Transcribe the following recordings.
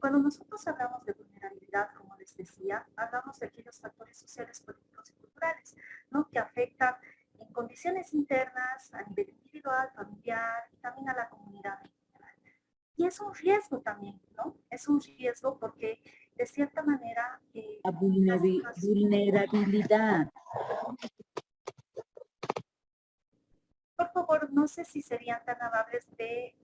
Cuando nosotros hablamos de vulnerabilidad, como les decía, hablamos de aquellos factores sociales, políticos y culturales, ¿no? Que afectan en condiciones internas, a nivel individual, familiar y también a la comunidad en general. Y es un riesgo también, ¿no? Es un riesgo porque de cierta manera La esta situación, vulnerabilidad. por favor, no sé si serían tan amables de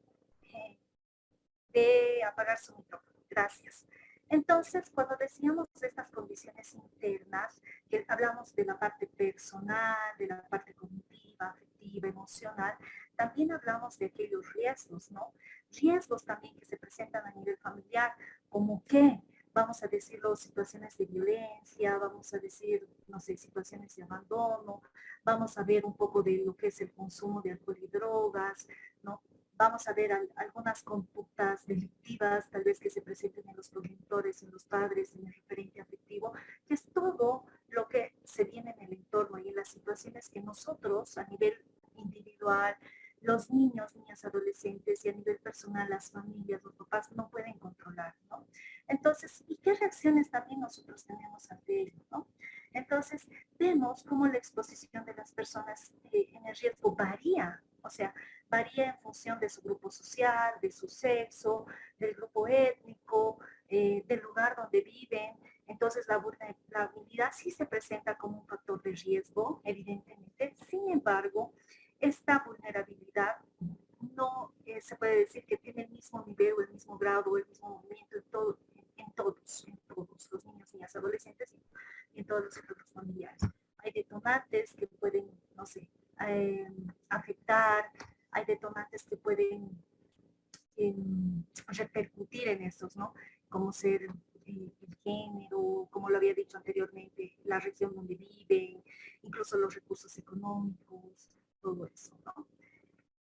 apagar su micrófono. Gracias. Entonces, cuando decíamos de estas condiciones internas, que hablamos de la parte personal, de la parte cognitiva, afectiva, emocional, también hablamos de aquellos riesgos, ¿no? Riesgos también que se presentan a nivel familiar, como que, vamos a decirlo, situaciones de violencia, vamos a decir, no sé, situaciones de abandono, vamos a ver un poco de lo que es el consumo de alcohol y drogas, ¿no? Vamos a ver algunas conductas delictivas, tal vez que se presenten en los progenitores, en los padres, en el referente afectivo, que es todo lo que se viene en el entorno y en las situaciones que nosotros a nivel individual, los niños, niñas, adolescentes y a nivel personal, las familias, los papás no pueden controlar, ¿no? Entonces, ¿y qué reacciones también nosotros tenemos ante ello, ¿no? Entonces, vemos cómo la exposición de las personas en el riesgo varía, o sea, varía en función de su grupo social, de su sexo, del grupo étnico, del lugar donde viven. Entonces, la vulnerabilidad sí se presenta como un factor de riesgo, evidentemente. Sin embargo, esta vulnerabilidad no se puede decir que tiene el mismo nivel o el mismo grado o el mismo momento en todos los niños, niñas, adolescentes y en todos los grupos familiares. Hay detonantes que pueden, no sé, afectar, hay detonantes que pueden repercutir en estos, ¿no? Como ser el género, como lo había dicho anteriormente, la región donde viven, incluso los recursos económicos, todo eso, ¿no?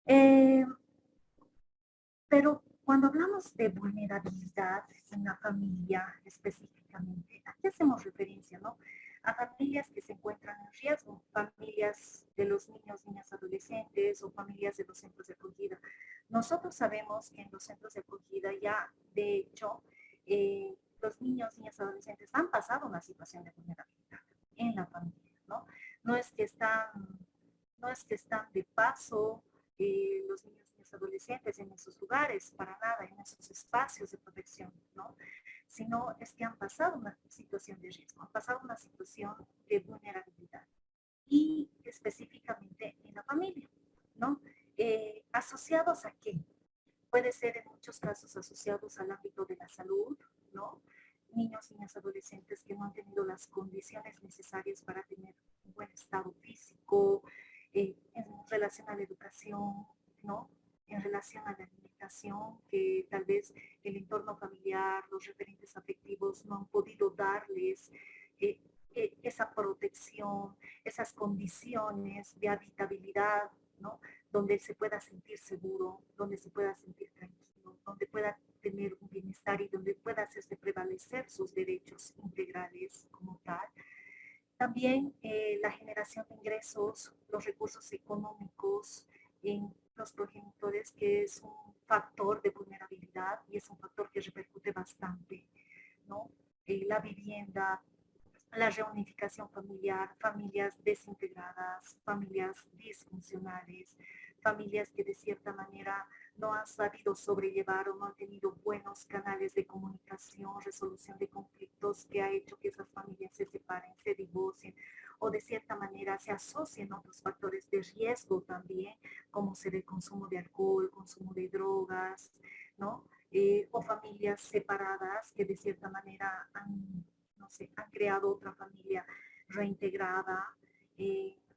Eh, pero cuando hablamos de vulnerabilidad en la familia específicamente, ¿a qué hacemos referencia, no? A familias que se encuentran en riesgo, familias de los niños, niñas, adolescentes o familias de los centros de acogida. Nosotros sabemos que en los centros de acogida ya, de hecho, los niños, niñas, adolescentes han pasado una situación de vulnerabilidad en la familia, ¿no? No es que están, no es que están de paso los niños y los adolescentes en esos lugares, para nada, en esos espacios de protección, ¿no? Sino es que han pasado una situación de riesgo, han pasado una situación de vulnerabilidad y específicamente en la familia, ¿no? ¿Asociados a qué? Puede ser en muchos casos asociados al ámbito de la salud, ¿no? Niños, niñas, adolescentes que no han tenido las condiciones necesarias para tener un buen estado físico, en relación a la educación, ¿no? En relación a la alimentación, que tal vez el entorno familiar, los referentes afectivos no han podido darles eh, esa protección, esas condiciones de habitabilidad, ¿no? Donde se pueda sentir seguro, donde se pueda sentir tranquilo, donde pueda tener un bienestar y donde pueda hacerse prevalecer sus derechos integrales como tal. También la generación de ingresos, los recursos económicos en los progenitores, que es un factor de vulnerabilidad y es un factor que repercute bastante, ¿no? La vivienda, la reunificación familiar, familias desintegradas, familias disfuncionales, familias que de cierta manera no han sabido sobrellevar o no han tenido buenos canales de comunicación, resolución de conflictos que ha hecho que esas familias se separen, se divorcien o de cierta manera se asocien a otros factores de riesgo también, como ser el consumo de alcohol, consumo de drogas, ¿no? O familias separadas que de cierta manera han, no sé, han creado otra familia reintegrada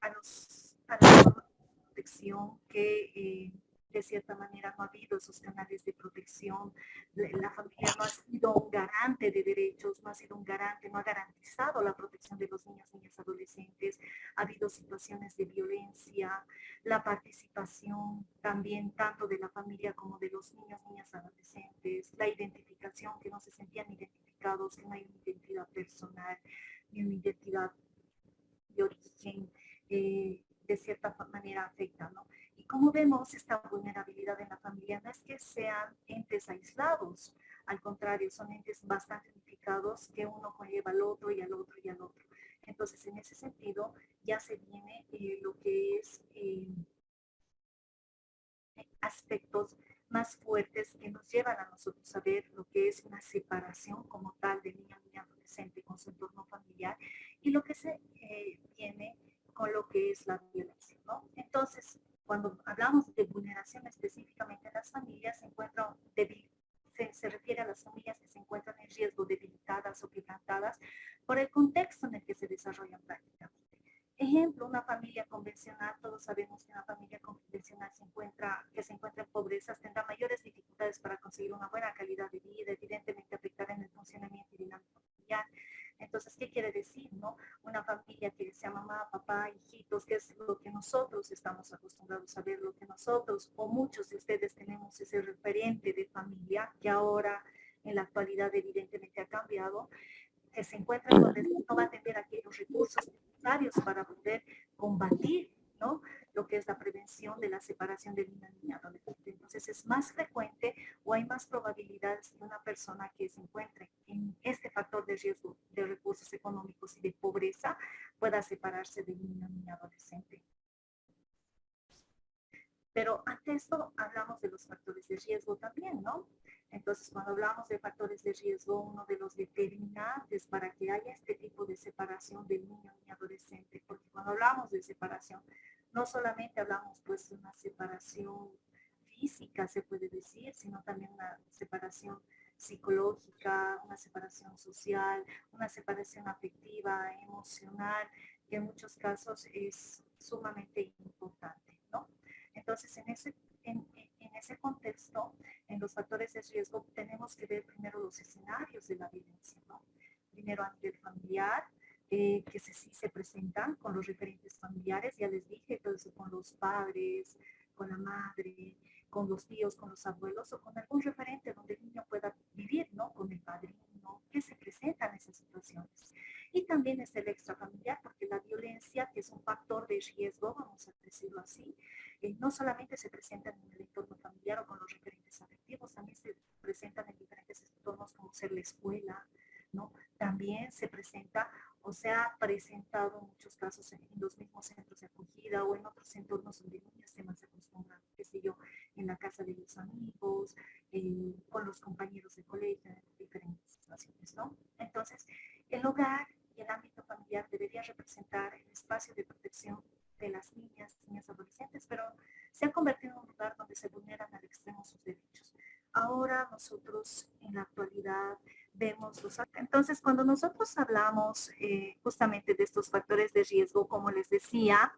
a las normas de protección que de cierta manera no ha habido esos canales de protección. La familia no ha sido un garante de derechos, no ha sido un garante, no ha garantizado la protección de los niños, niñas, adolescentes. Ha habido situaciones de violencia, la participación también tanto de la familia como de los niños, niñas, adolescentes, la identificación, que no se sentían identificados, que no hay una identidad personal ni una identidad de origen, de cierta manera afecta, ¿no? Y como vemos, esta vulnerabilidad en la familia no es que sean entes aislados, Al contrario, son entes bastante unificados que uno conlleva al otro y al otro y al otro. Entonces, en ese sentido, ya se viene lo que es aspectos más fuertes que nos llevan a nosotros a ver lo que es una separación como tal de niño, niña, adolescente con su entorno familiar y lo que se viene con lo que es la violencia, ¿no? Entonces, cuando hablamos de vulneración específicamente en las familias, se encuentran se refiere a las familias que se encuentran en riesgo debilitadas o quebrantadas por el contexto en el que se desarrollan prácticamente. Ejemplo, una familia convencional, todos sabemos que una familia convencional que se encuentra en pobreza tendrá mayores dificultades para conseguir una buena calidad de vida, evidentemente afectará en el funcionamiento y dinámica familiar. Entonces, ¿qué quiere decir, no? Una familia que sea mamá, papá, hijitos, que es lo que nosotros estamos acostumbrados a ver, lo que nosotros o muchos de ustedes tenemos ese referente de familia que ahora en la actualidad evidentemente ha cambiado, que se encuentran donde no va a tener aquellos recursos necesarios para poder combatir, ¿no? Lo que es la prevención de la separación de niño y niña adolescente. Entonces es más frecuente o hay más probabilidades de una persona que se encuentre en este factor de riesgo de recursos económicos y de pobreza pueda separarse de niño y niña adolescente. Pero ante esto hablamos de los factores de riesgo también, ¿no? Entonces, cuando hablamos de factores de riesgo, uno de los determinantes para que haya este tipo de separación del niño y adolescente, porque cuando hablamos de separación, no solamente hablamos pues de una separación física, se puede decir, sino también una separación psicológica, una separación social, una separación afectiva, emocional, que en muchos casos es sumamente importante, ¿no? Entonces, en ese contexto, en los factores de riesgo, tenemos que ver primero los escenarios de la violencia, ¿no? Primero a nivel familiar, que sí se presentan con los referentes familiares, ya les dije, todo eso con los padres, con la madre, con los tíos, con los abuelos o con algún referente donde el niño pueda vivir, ¿no? Con el padrino, que se presentan esas situaciones. Y también es el extrafamiliar, porque la violencia, que es un factor de riesgo, vamos a decirlo así, no solamente se presentan en el entorno familiar o con los referentes afectivos, también se presentan en diferentes entornos como ser la escuela, ¿no? También se presenta o se ha presentado en muchos casos en los mismos centros de acogida o en otros entornos donde niños se más acostumbran, qué sé yo, en la casa de los amigos, con los compañeros de colegio, en diferentes situaciones, ¿no? Entonces, el hogar y el ámbito familiar debería representar el espacio de protección de las niñas, niñas adolescentes, pero se ha convertido en un lugar donde se vulneran al extremo sus derechos. Ahora nosotros en la actualidad vemos los... Entonces, cuando nosotros hablamos justamente de estos factores de riesgo, como les decía,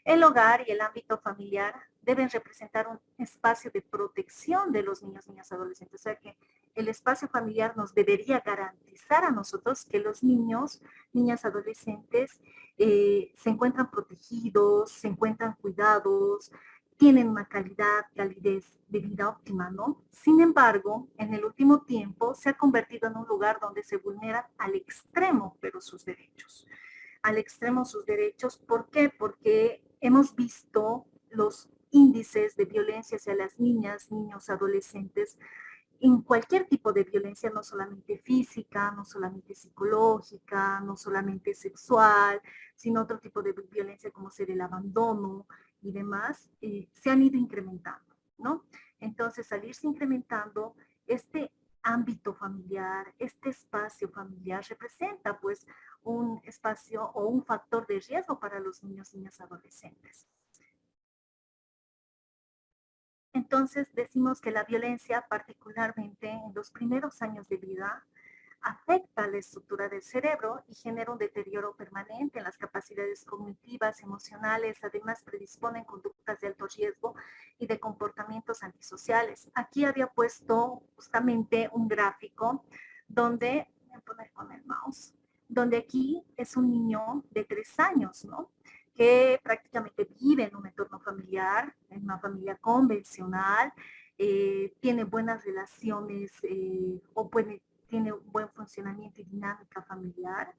el hogar y el ámbito familiar deben representar un espacio de protección de los niños, niñas, adolescentes. O sea que el espacio familiar nos debería garantizar a nosotros que los niños, niñas, adolescentes se encuentran protegidos, se encuentran cuidados, tienen una calidez de vida óptima, ¿no? Sin embargo, en el último tiempo se ha convertido en un lugar donde se vulneran al extremo, pero sus derechos. Al extremo sus derechos, ¿por qué? Porque hemos visto los índices de violencia hacia las niñas, niños, adolescentes, en cualquier tipo de violencia, no solamente física, no solamente psicológica, no solamente sexual, sino otro tipo de violencia como ser el abandono y demás, se han ido incrementando, ¿no? Entonces, al irse incrementando, este ámbito familiar, este espacio familiar representa pues un espacio o un factor de riesgo para los niños y niñas adolescentes. Entonces decimos que la violencia, particularmente en los primeros años de vida, afecta la estructura del cerebro y genera un deterioro permanente en las capacidades cognitivas, emocionales, además predisponen conductas de alto riesgo y de comportamientos antisociales. Aquí había puesto justamente un gráfico donde, voy a poner con el mouse, donde aquí es un niño de 3 años, ¿no? Que prácticamente vive en un entorno familiar, en una familia convencional, tiene buenas relaciones tiene un buen funcionamiento y dinámica familiar.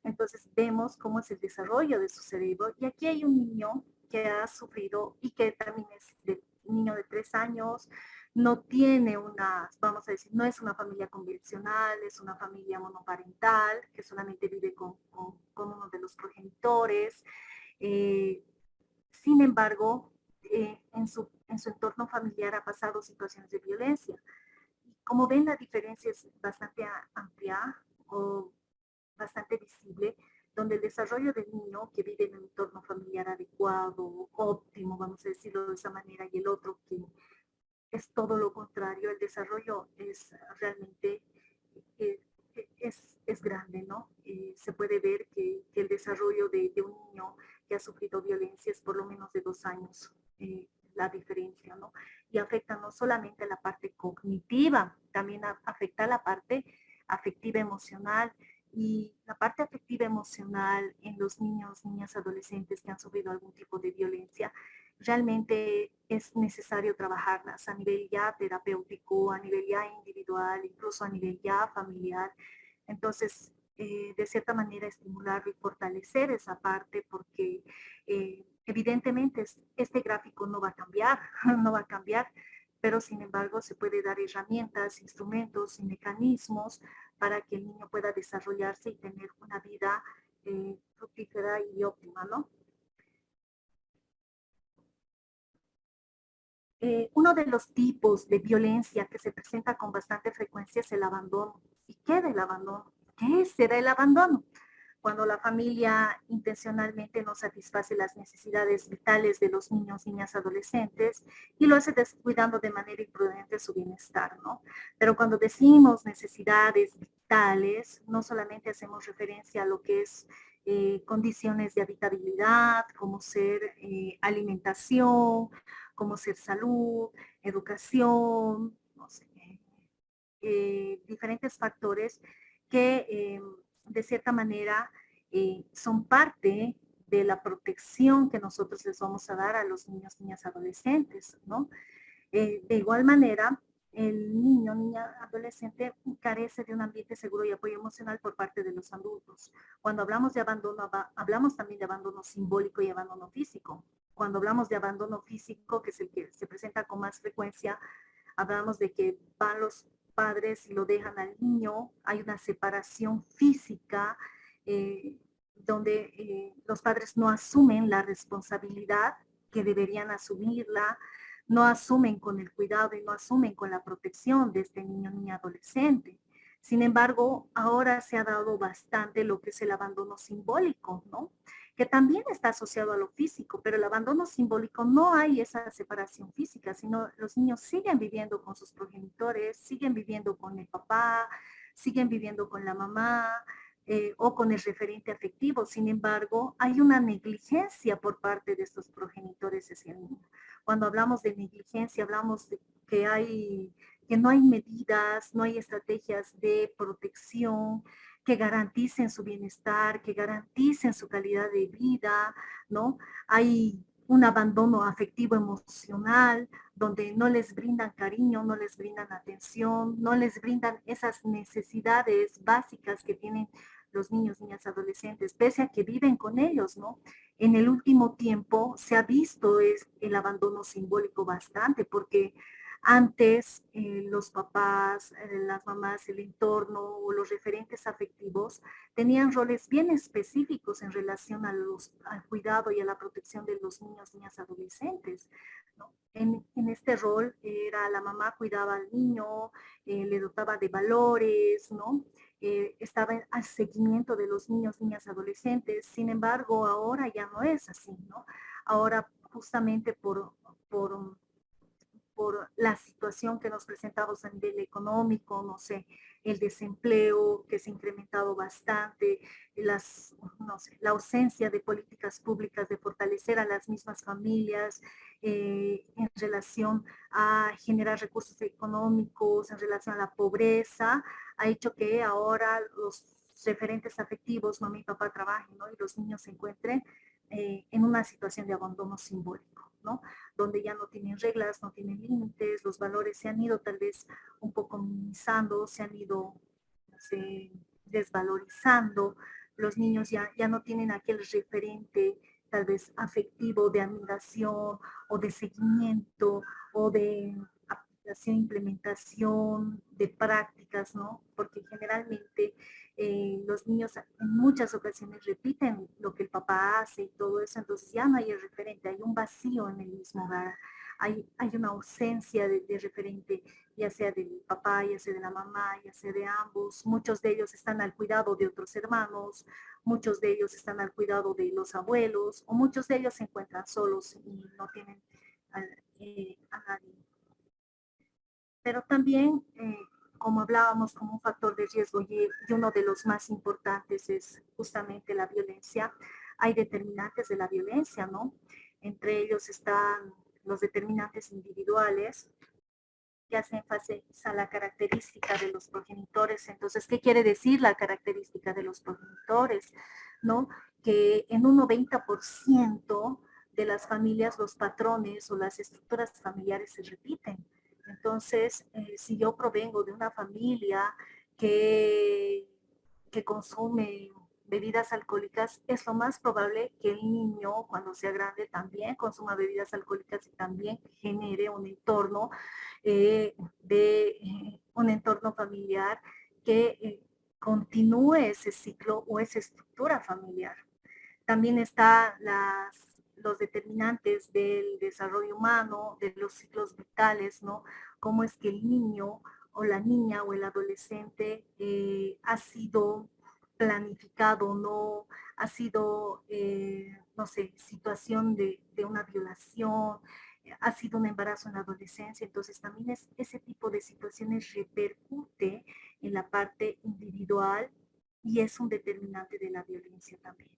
Entonces vemos cómo es el desarrollo de su cerebro. Y aquí hay un niño que ha sufrido y que también es de niño de 3 años, no tiene una, vamos a decir, no es una familia convencional, es una familia monoparental que solamente vive con uno de los progenitores. Eh, Sin embargo, en su entorno familiar ha pasado situaciones de violencia. Como ven, la diferencia es bastante amplia o bastante visible, donde el desarrollo del niño que vive en un entorno familiar adecuado, óptimo, vamos a decirlo de esa manera, y el otro que es todo lo contrario, el desarrollo es realmente eh, es grande, ¿no? Se puede ver que el desarrollo de un niño que ha sufrido violencia es por lo menos de 2 años, la diferencia, ¿no? Y afecta no solamente la parte cognitiva, también afecta la parte afectiva emocional. Y la parte afectiva emocional en los niños, niñas, adolescentes que han sufrido algún tipo de violencia, realmente es necesario trabajarlas a nivel ya terapéutico, a nivel ya individual, incluso a nivel ya familiar. Entonces, de cierta manera, estimular y fortalecer esa parte porque evidentemente este gráfico no va a cambiar, no va a cambiar, pero sin embargo se puede dar herramientas, instrumentos y mecanismos para que el niño pueda desarrollarse y tener una vida fructífera y óptima, ¿no? Uno de los tipos de violencia que se presenta con bastante frecuencia es el abandono. ¿Y qué del abandono? ¿Qué será el abandono? Cuando la familia intencionalmente no satisface las necesidades vitales de los niños, niñas, adolescentes y lo hace descuidando de manera imprudente su bienestar, ¿no? Pero cuando decimos necesidades vitales, no solamente hacemos referencia a lo que es condiciones de habitabilidad, como ser alimentación, como ser salud, educación, no sé, diferentes factores que de cierta manera son parte de la protección que nosotros les vamos a dar a los niños, niñas, adolescentes, ¿no? De igual manera, el niño, niña, adolescente carece de un ambiente seguro y apoyo emocional por parte de los adultos. Cuando hablamos de abandono, hablamos también de abandono simbólico y abandono físico. Cuando hablamos de abandono físico, que es el que se presenta con más frecuencia, hablamos de que van los padres y lo dejan al niño, hay una separación física donde los padres no asumen la responsabilidad que deberían asumirla, no asumen con el cuidado y no asumen con la protección de este niño, niña, adolescente. Sin embargo, ahora se ha dado bastante lo que es el abandono simbólico, ¿no? Que también está asociado a lo físico, pero el abandono simbólico no hay esa separación física, sino los niños siguen viviendo con sus progenitores, siguen viviendo con el papá, siguen viviendo con la mamá, o con el referente afectivo. Sin embargo, hay una negligencia por parte de estos progenitores hacia el niño. Cuando hablamos de negligencia, hablamos de que no hay medidas, no hay estrategias de protección que garanticen su bienestar, que garanticen su calidad de vida, ¿no? Hay un abandono afectivo emocional, donde no les brindan cariño, no les brindan atención, no les brindan esas necesidades básicas que tienen los niños, niñas, adolescentes, pese a que viven con ellos, ¿no? En el último tiempo se ha visto el abandono simbólico bastante, porque antes los papás, las mamás, el entorno o los referentes afectivos tenían roles bien específicos en relación al cuidado y a la protección de los niños, niñas, adolescentes, ¿no? En este rol era la mamá cuidaba al niño, le dotaba de valores, ¿no? Estaba al seguimiento de los niños, niñas, adolescentes. Sin embargo, ahora ya no es así, ¿no? Ahora justamente por por la situación que nos presentamos a nivel económico, no sé, el desempleo que se ha incrementado bastante, no sé, la ausencia de políticas públicas de fortalecer a las mismas familias en relación a generar recursos económicos, en relación a la pobreza, ha hecho que ahora los referentes afectivos, mamá y papá trabajen, ¿no? Y los niños se encuentren en una situación de abandono simbólico, ¿no? Donde ya no tienen reglas, no tienen límites, los valores se han ido tal vez un poco minimizando, se han ido desvalorizando, los niños ya no tienen aquel referente tal vez afectivo de admiración o de seguimiento o de implementación de prácticas, ¿no? Porque generalmente los niños en muchas ocasiones repiten lo que el papá hace y todo eso, entonces ya no hay el referente, hay un vacío en el mismo hogar, hay una ausencia de referente, ya sea del papá, ya sea de la mamá, ya sea de ambos. Muchos de ellos están al cuidado de otros hermanos, muchos de ellos están al cuidado de los abuelos, o muchos de ellos se encuentran solos y no tienen a nadie. Pero también, como hablábamos, como un factor de riesgo y uno de los más importantes es justamente la violencia. Hay determinantes de la violencia, ¿no? Entre ellos están los determinantes individuales, que hacen énfasis a la característica de los progenitores. Entonces, ¿qué quiere decir la característica de los progenitores? ¿No? Que en un 90% de las familias los patrones o las estructuras familiares se repiten. Entonces, si yo provengo de una familia que, que consume bebidas alcohólicas, es lo más probable que el niño, cuando sea grande, también consuma bebidas alcohólicas y también genere un entorno de un entorno familiar que continúe ese ciclo o esa estructura familiar. También están los determinantes del desarrollo humano, de los ciclos vitales, ¿no? Cómo es que el niño o la niña o el adolescente ha sido planificado, no ha sido, no sé, situación de una violación, ha sido un embarazo en la adolescencia, entonces también ese tipo de situaciones repercute en la parte individual y es un determinante de la violencia también.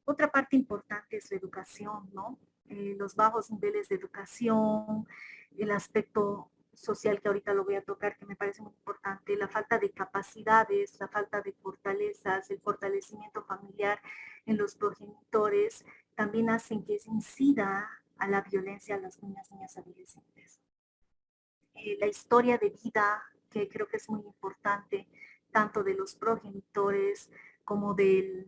Otra parte importante es la educación, ¿no? Los bajos niveles de educación, el aspecto social que ahorita lo voy a tocar, que me parece muy importante, la falta de capacidades, la falta de fortalezas, el fortalecimiento familiar en los progenitores, también hacen que se incida a la violencia a las niñas adolescentes. La historia de vida, que creo que es muy importante, tanto de los progenitores como de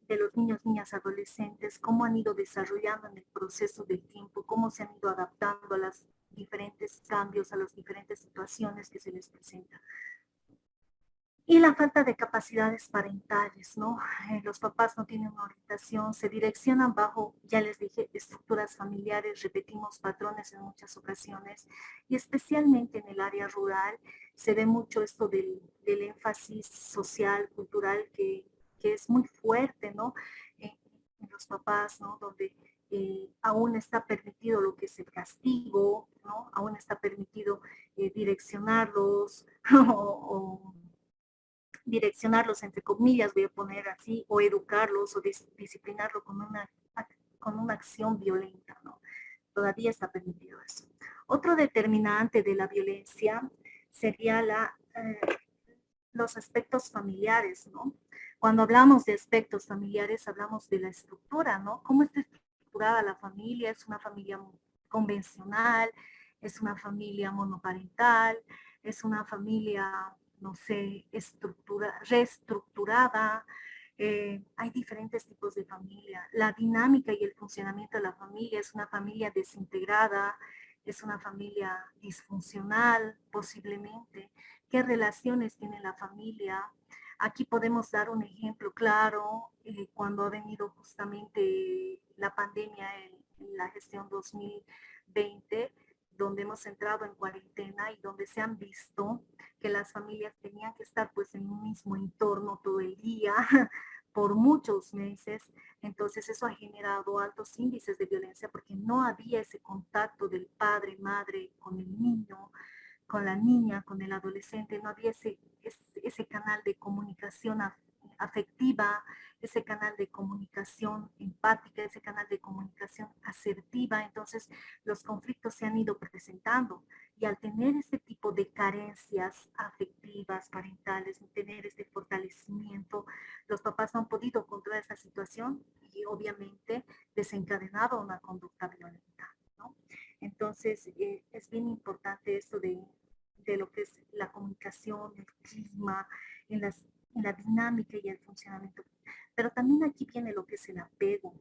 los niños, niñas, adolescentes, cómo han ido desarrollando en el proceso del tiempo, cómo se han ido adaptando a los diferentes cambios, a las diferentes situaciones que se les presentan. Y la falta de capacidades parentales, ¿no? Los papás no tienen una orientación, se direccionan bajo, ya les dije, estructuras familiares, repetimos patrones en muchas ocasiones, y especialmente en el área rural se ve mucho esto del énfasis social, cultural, que es muy fuerte, ¿no? En los papás, ¿no? Donde aún está permitido lo que es el castigo, ¿no? Aún está permitido direccionarlos o direccionarlos, entre comillas, voy a poner así, o educarlos o disciplinarlo con una acción violenta, ¿no? Todavía está permitido eso. Otro determinante de la violencia sería los aspectos familiares, ¿no? Cuando hablamos de aspectos familiares, hablamos de la estructura, ¿no? ¿Cómo está estructurada la familia? ¿Es una familia convencional? ¿Es una familia monoparental? ¿Es una familia, no sé, reestructurada? Hay diferentes tipos de familia. La dinámica y el funcionamiento de la familia es una familia desintegrada, es una familia disfuncional, posiblemente. ¿Qué relaciones tiene la familia? Aquí podemos dar un ejemplo claro cuando ha venido justamente la pandemia en la gestión 2020, donde hemos entrado en cuarentena y donde se han visto que las familias tenían que estar pues en un mismo entorno todo el día por muchos meses. Entonces eso ha generado altos índices de violencia porque no había ese contacto del padre, madre con el niño, con la niña, con el adolescente, no había ese canal de comunicación afectiva, ese canal de comunicación empática, ese canal de comunicación asertiva. Entonces los conflictos se han ido presentando y al tener este tipo de carencias afectivas, parentales, tener este fortalecimiento, los papás no han podido controlar esa situación y obviamente desencadenado una conducta violenta, ¿no? Entonces, es bien importante esto de lo que es la comunicación, el clima, en la dinámica y el funcionamiento. Pero también aquí viene lo que es el apego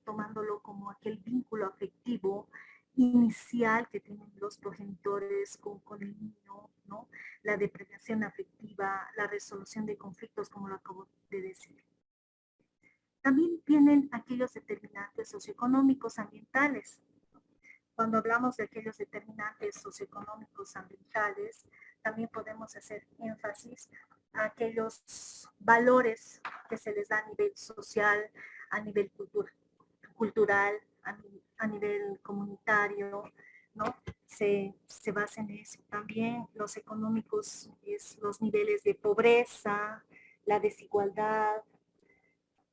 tomándolo como aquel vínculo afectivo inicial que tienen los progenitores con el niño, ¿no? La depredación afectiva, la resolución de conflictos, como lo acabo de decir. También tienen aquellos determinantes socioeconómicos ambientales. Cuando hablamos de aquellos determinantes socioeconómicos ambientales, también podemos hacer énfasis a aquellos valores que se les da a nivel social, a nivel cultural, a nivel comunitario, ¿no? Se basa en eso. También los económicos es los niveles de pobreza, la desigualdad,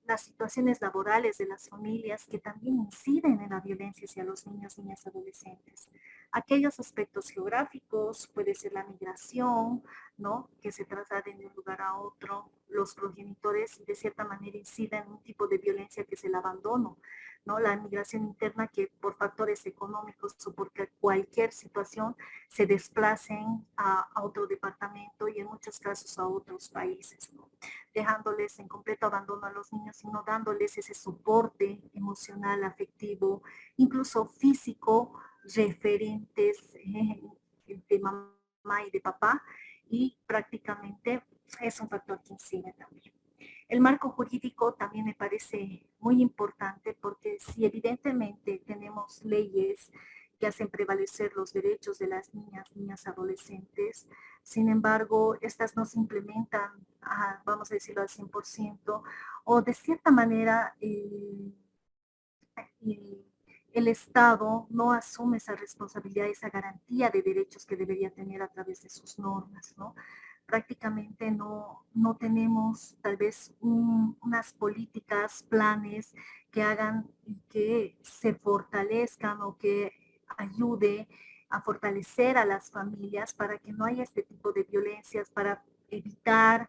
las situaciones laborales de las familias que también inciden en la violencia hacia los niños, niñas, adolescentes. Aquellos aspectos geográficos, puede ser la migración, ¿no? Que se trasladen de un lugar a otro, los progenitores de cierta manera inciden en un tipo de violencia que es el abandono, ¿no? La migración interna que por factores económicos o por cualquier situación se desplacen a otro departamento y en muchos casos a otros países, ¿no? Dejándoles en completo abandono a los niños y no dándoles ese soporte emocional, afectivo, incluso físico, referentes de mamá y de papá, y prácticamente es un factor que incide también. El marco jurídico también me parece muy importante porque si evidentemente tenemos leyes que hacen prevalecer los derechos de las niñas, niñas adolescentes, sin embargo, estas no se implementan, vamos a decirlo al 100%, o de cierta manera el Estado no asume esa responsabilidad, esa garantía de derechos que debería tener a través de sus normas, ¿no? Prácticamente no tenemos tal vez unas políticas, planes que hagan que se fortalezcan o que ayude a fortalecer a las familias para que no haya este tipo de violencias, para evitar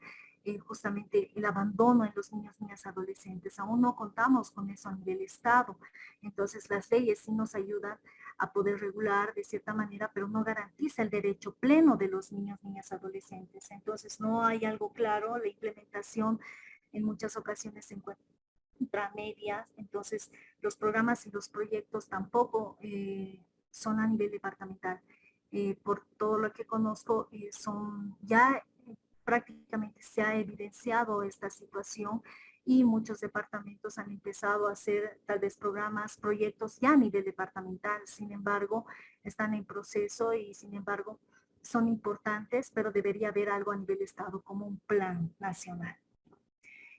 justamente el abandono en los niños, niñas, adolescentes. Aún no contamos con eso a nivel Estado. Entonces las leyes sí nos ayudan a poder regular de cierta manera, pero no garantiza el derecho pleno de los niños, niñas, adolescentes. Entonces no hay algo claro, la implementación en muchas ocasiones se encuentra medias, entonces los programas y los proyectos tampoco son a nivel departamental. Por todo lo que conozco, son ya prácticamente se ha evidenciado esta situación y muchos departamentos han empezado a hacer tal vez programas, proyectos ya a nivel departamental. Sin embargo, están en proceso y sin embargo son importantes, pero debería haber algo a nivel Estado como un plan nacional.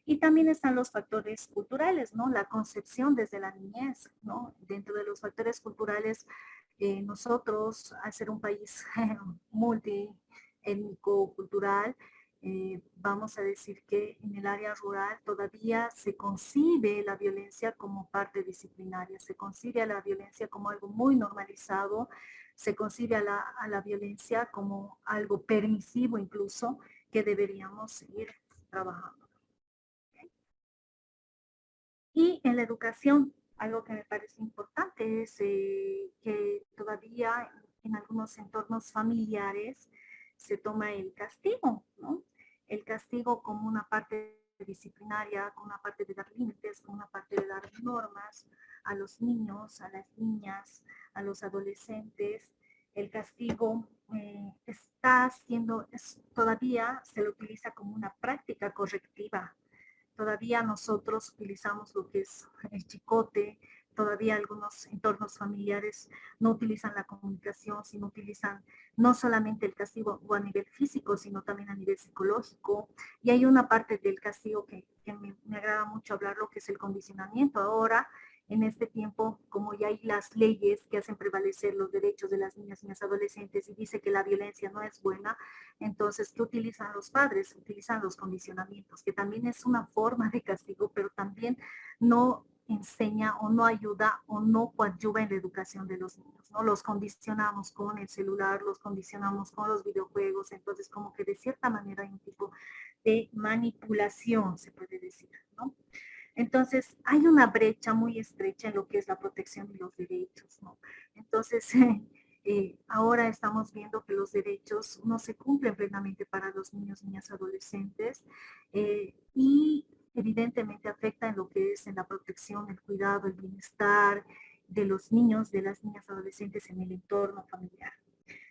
Y también están los factores culturales, ¿no? La concepción desde la niñez, ¿no? Dentro de los factores culturales, nosotros, al ser un país multiétnico, cultural, vamos a decir que en el área rural todavía se concibe la violencia como parte disciplinaria, se concibe a la violencia como algo muy normalizado, se concibe a la violencia como algo permisivo incluso que deberíamos seguir trabajando. Y en la educación, algo que me parece importante es que todavía en algunos entornos familiares se toma el castigo, ¿no? El castigo como una parte disciplinaria, como una parte de dar límites, como una parte de dar normas a los niños, a las niñas, a los adolescentes. El castigo está siendo, todavía se lo utiliza como una práctica correctiva. Todavía nosotros utilizamos lo que es el chicote, todavía algunos entornos familiares no utilizan la comunicación, sino utilizan no solamente el castigo a nivel físico, sino también a nivel psicológico. Y hay una parte del castigo que me agrada mucho hablarlo, que es el condicionamiento. Ahora, en este tiempo, como ya hay las leyes que hacen prevalecer los derechos de las niñas y las adolescentes y dice que la violencia no es buena, entonces, ¿qué utilizan los padres? Utilizan los condicionamientos, que también es una forma de castigo, pero también no enseña o no ayuda o no coadyuva en la educación de los niños, ¿no? Los condicionamos con el celular, los condicionamos con los videojuegos, entonces como que de cierta manera hay un tipo de manipulación, se puede decir, ¿no? Entonces, hay una brecha muy estrecha en lo que es la protección de los derechos, ¿no? Entonces, ahora estamos viendo que los derechos no se cumplen plenamente para los niños, niñas, adolescentes y evidentemente afecta en lo que es en la protección, el cuidado, el bienestar de los niños, de las niñas adolescentes en el entorno familiar.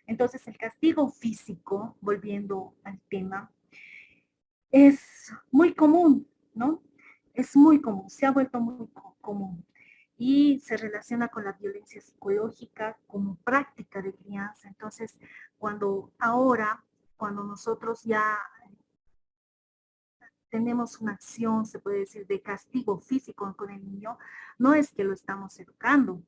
Entonces, el castigo físico, volviendo al tema, es muy común, ¿no? Es muy común, se ha vuelto muy común y se relaciona con la violencia psicológica como práctica de crianza. Entonces, cuando nosotros ya tenemos una acción, se puede decir, de castigo físico con el niño, no es que lo estamos educando,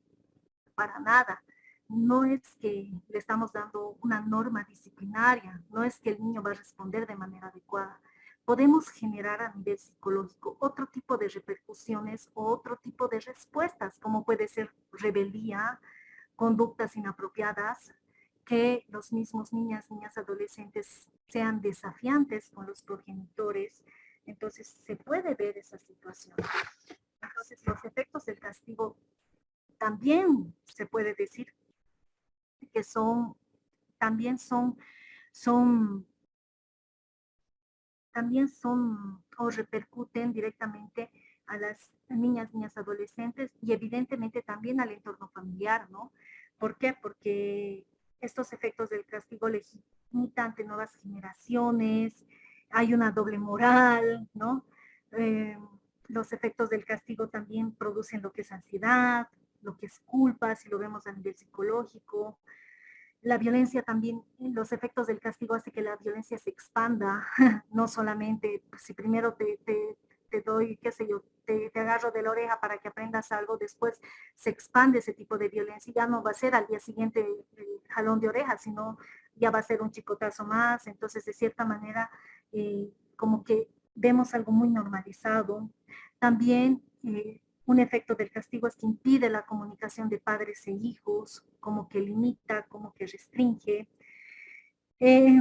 para nada. No es que le estamos dando una norma disciplinaria, no es que el niño va a responder de manera adecuada. Podemos generar a nivel psicológico otro tipo de repercusiones o otro tipo de respuestas, como puede ser rebeldía, conductas inapropiadas, que los mismos niñas, adolescentes sean desafiantes con los progenitores. Entonces se puede ver esa situación. Entonces los efectos del castigo también se puede decir que también son, también son o repercuten directamente a las niñas, adolescentes y evidentemente también al entorno familiar, ¿no? ¿Por qué? Porque estos efectos del castigo limitan ante nuevas generaciones, hay una doble moral, ¿no? Eh, los efectos del castigo también producen lo que es ansiedad, lo que es culpa, si lo vemos a nivel psicológico. La violencia también, los efectos del castigo hace que la violencia se expanda, no solamente pues, si primero te doy, qué sé yo, te agarro de la oreja para que aprendas algo, después se expande ese tipo de violencia y ya no va a ser al día siguiente el jalón de orejas, sino ya va a ser un chicotazo más. Entonces, de cierta manera, como que vemos algo muy normalizado. También un efecto del castigo es que impide la comunicación de padres e hijos, como que limita, como que restringe. Eh,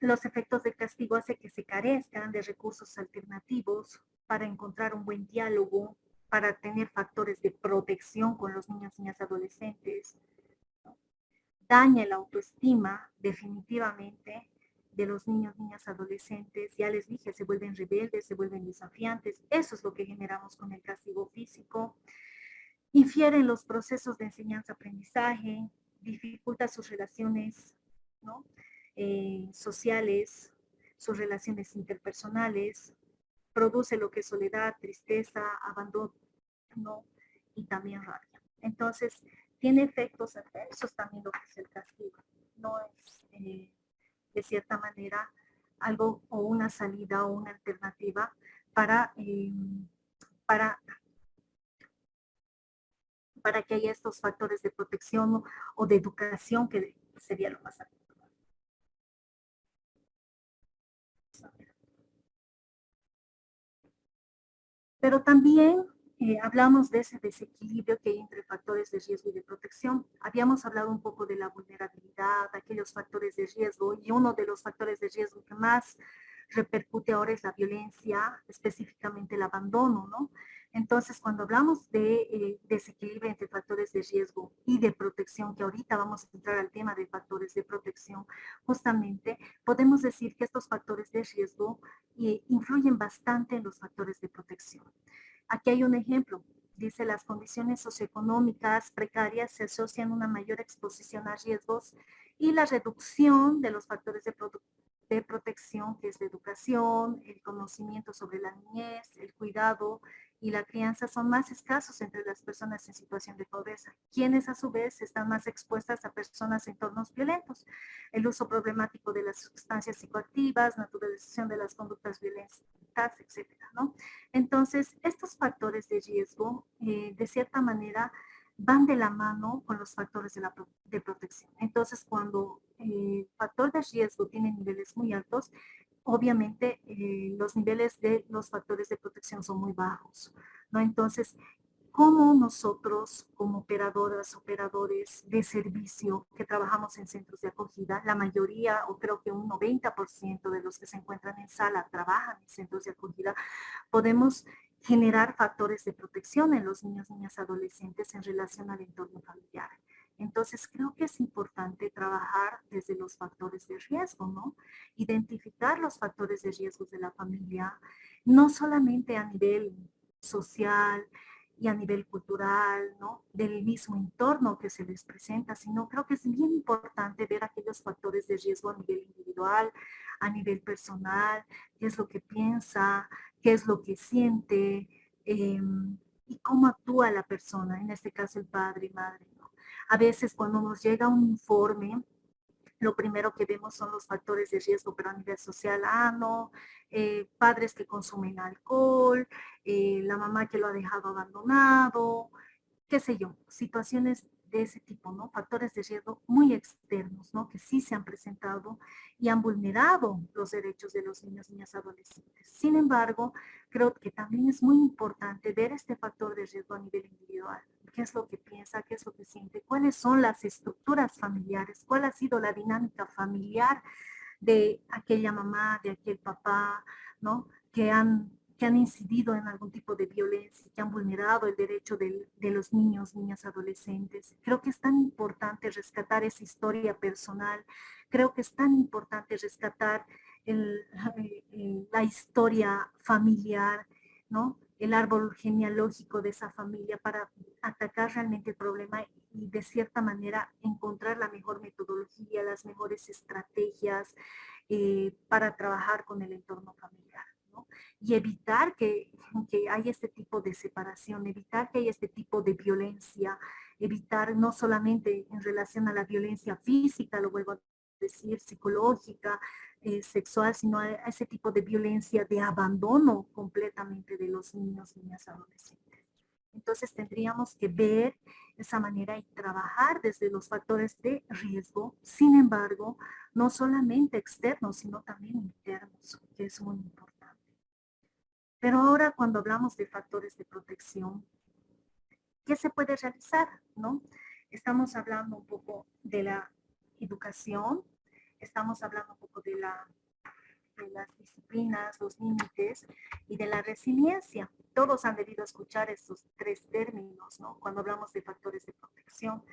los efectos del castigo hacen que se carezcan de recursos alternativos para encontrar un buen diálogo, para tener factores de protección con los niños, niñas, adolescentes. Daña la autoestima definitivamente de los niños, niñas, adolescentes. Ya les dije, se vuelven rebeldes, se vuelven desafiantes. Eso es lo que generamos con el castigo físico. Infiere en los procesos de enseñanza-aprendizaje, dificulta sus relaciones, ¿no? Sociales, sus relaciones interpersonales, produce lo que es soledad, tristeza, abandono, ¿no? Y también rabia. Entonces, tiene efectos adversos también lo que es el castigo. No es, de cierta manera, algo o una salida o una alternativa para, para para que haya estos factores de protección o de educación que sería lo más adecuado. Pero también hablamos de ese desequilibrio que hay entre factores de riesgo y de protección. Habíamos hablado un poco de la vulnerabilidad, aquellos factores de riesgo, y uno de los factores de riesgo que más repercute ahora es la violencia, específicamente el abandono, ¿no? Entonces, cuando hablamos de desequilibrio entre factores de riesgo y de protección, que ahorita vamos a entrar al tema de factores de protección, justamente podemos decir que estos factores de riesgo influyen bastante en los factores de protección. Aquí hay un ejemplo. Dice, las condiciones socioeconómicas precarias se asocian a una mayor exposición a riesgos y la reducción de los factores de protección, que es la educación, el conocimiento sobre la niñez, el cuidado y la crianza, son más escasos entre las personas en situación de pobreza, quienes a su vez están más expuestas a personas en entornos violentos. El uso problemático de las sustancias psicoactivas, naturalización de las conductas violentas, etcétera, ¿no? Entonces, estos factores de riesgo, de cierta manera, van de la mano con los factores de protección. Entonces, cuando el factor de riesgo tiene niveles muy altos, obviamente los niveles de los factores de protección son muy bajos, ¿no? Entonces, ¿cómo nosotros, como operadoras, operadores de servicio que trabajamos en centros de acogida, la mayoría, o creo que un 90% de los que se encuentran en sala trabajan en centros de acogida, podemos generar factores de protección en los niños, niñas, adolescentes en relación al entorno familiar? Entonces, creo que es importante trabajar desde los factores de riesgo, ¿no? Identificar los factores de riesgo de la familia, no solamente a nivel social, y a nivel cultural, ¿no? Del mismo entorno que se les presenta, sino creo que es bien importante ver aquellos factores de riesgo a nivel individual, a nivel personal, qué es lo que piensa, qué es lo que siente, y cómo actúa la persona, en este caso el padre y madre, ¿no? A veces cuando nos llega un informe, lo primero que vemos son los factores de riesgo, pero a nivel social, no, padres que consumen alcohol, la mamá que lo ha dejado abandonado, qué sé yo, situaciones de ese tipo, ¿no? Factores de riesgo muy externos, ¿no? Que sí se han presentado y han vulnerado los derechos de los niños, niñas, adolescentes. Sin embargo, creo que también es muy importante ver este factor de riesgo a nivel individual. ¿Qué es lo que piensa? ¿Qué es lo que siente? ¿Cuáles son las estructuras familiares? ¿Cuál ha sido la dinámica familiar de aquella mamá, de aquel papá, ¿no? Que han incidido en algún tipo de violencia, que han vulnerado el derecho de los niños, niñas, adolescentes. Creo que es tan importante rescatar esa historia personal, creo que es tan importante rescatar el, la historia familiar, ¿no? El árbol genealógico de esa familia para atacar realmente el problema y de cierta manera encontrar la mejor metodología, las mejores estrategias para trabajar con el entorno familiar, ¿no? Y evitar que haya este tipo de separación, evitar que haya este tipo de violencia, evitar no solamente en relación a la violencia física, lo vuelvo a decir, psicológica, sexual, sino a ese tipo de violencia de abandono completamente de los niños, niñas, adolescentes. Entonces tendríamos que ver esa manera y trabajar desde los factores de riesgo, sin embargo, no solamente externos, sino también internos, que es muy importante. Pero ahora cuando hablamos de factores de protección, ¿qué se puede realizar? ¿No? Estamos hablando un poco de la educación, estamos hablando un poco de las disciplinas, los límites y de la resiliencia. Todos han debido escuchar estos tres términos, ¿no? Cuando hablamos de factores de protección,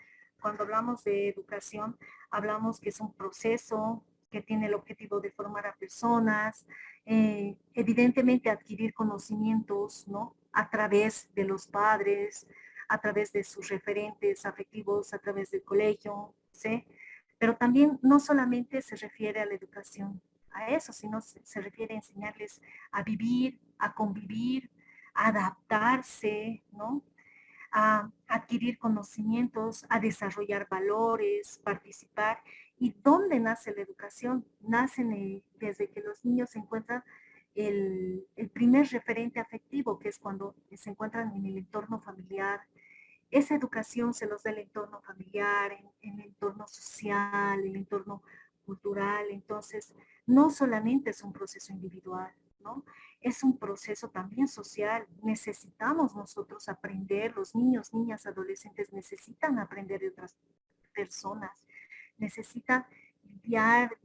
cuando hablamos de educación, hablamos que es un proceso que tiene el objetivo de formar a personas, evidentemente adquirir conocimientos, ¿no? A través de los padres, a través de sus referentes afectivos, a través del colegio, ¿sí? Pero también no solamente se refiere a la educación a eso, sino se refiere a enseñarles a vivir, a convivir, a adaptarse, ¿no? A adquirir conocimientos, a desarrollar valores, participar. ¿Y dónde nace la educación? Nace desde que los niños se encuentran el primer referente afectivo, que es cuando se encuentran en el entorno familiar. Esa educación se los da el entorno familiar, en el entorno social, el entorno cultural. Entonces, no solamente es un proceso individual, ¿no? Es un proceso también social. Necesitamos nosotros aprender, los niños, niñas, adolescentes necesitan aprender de otras personas, necesitan lidiar,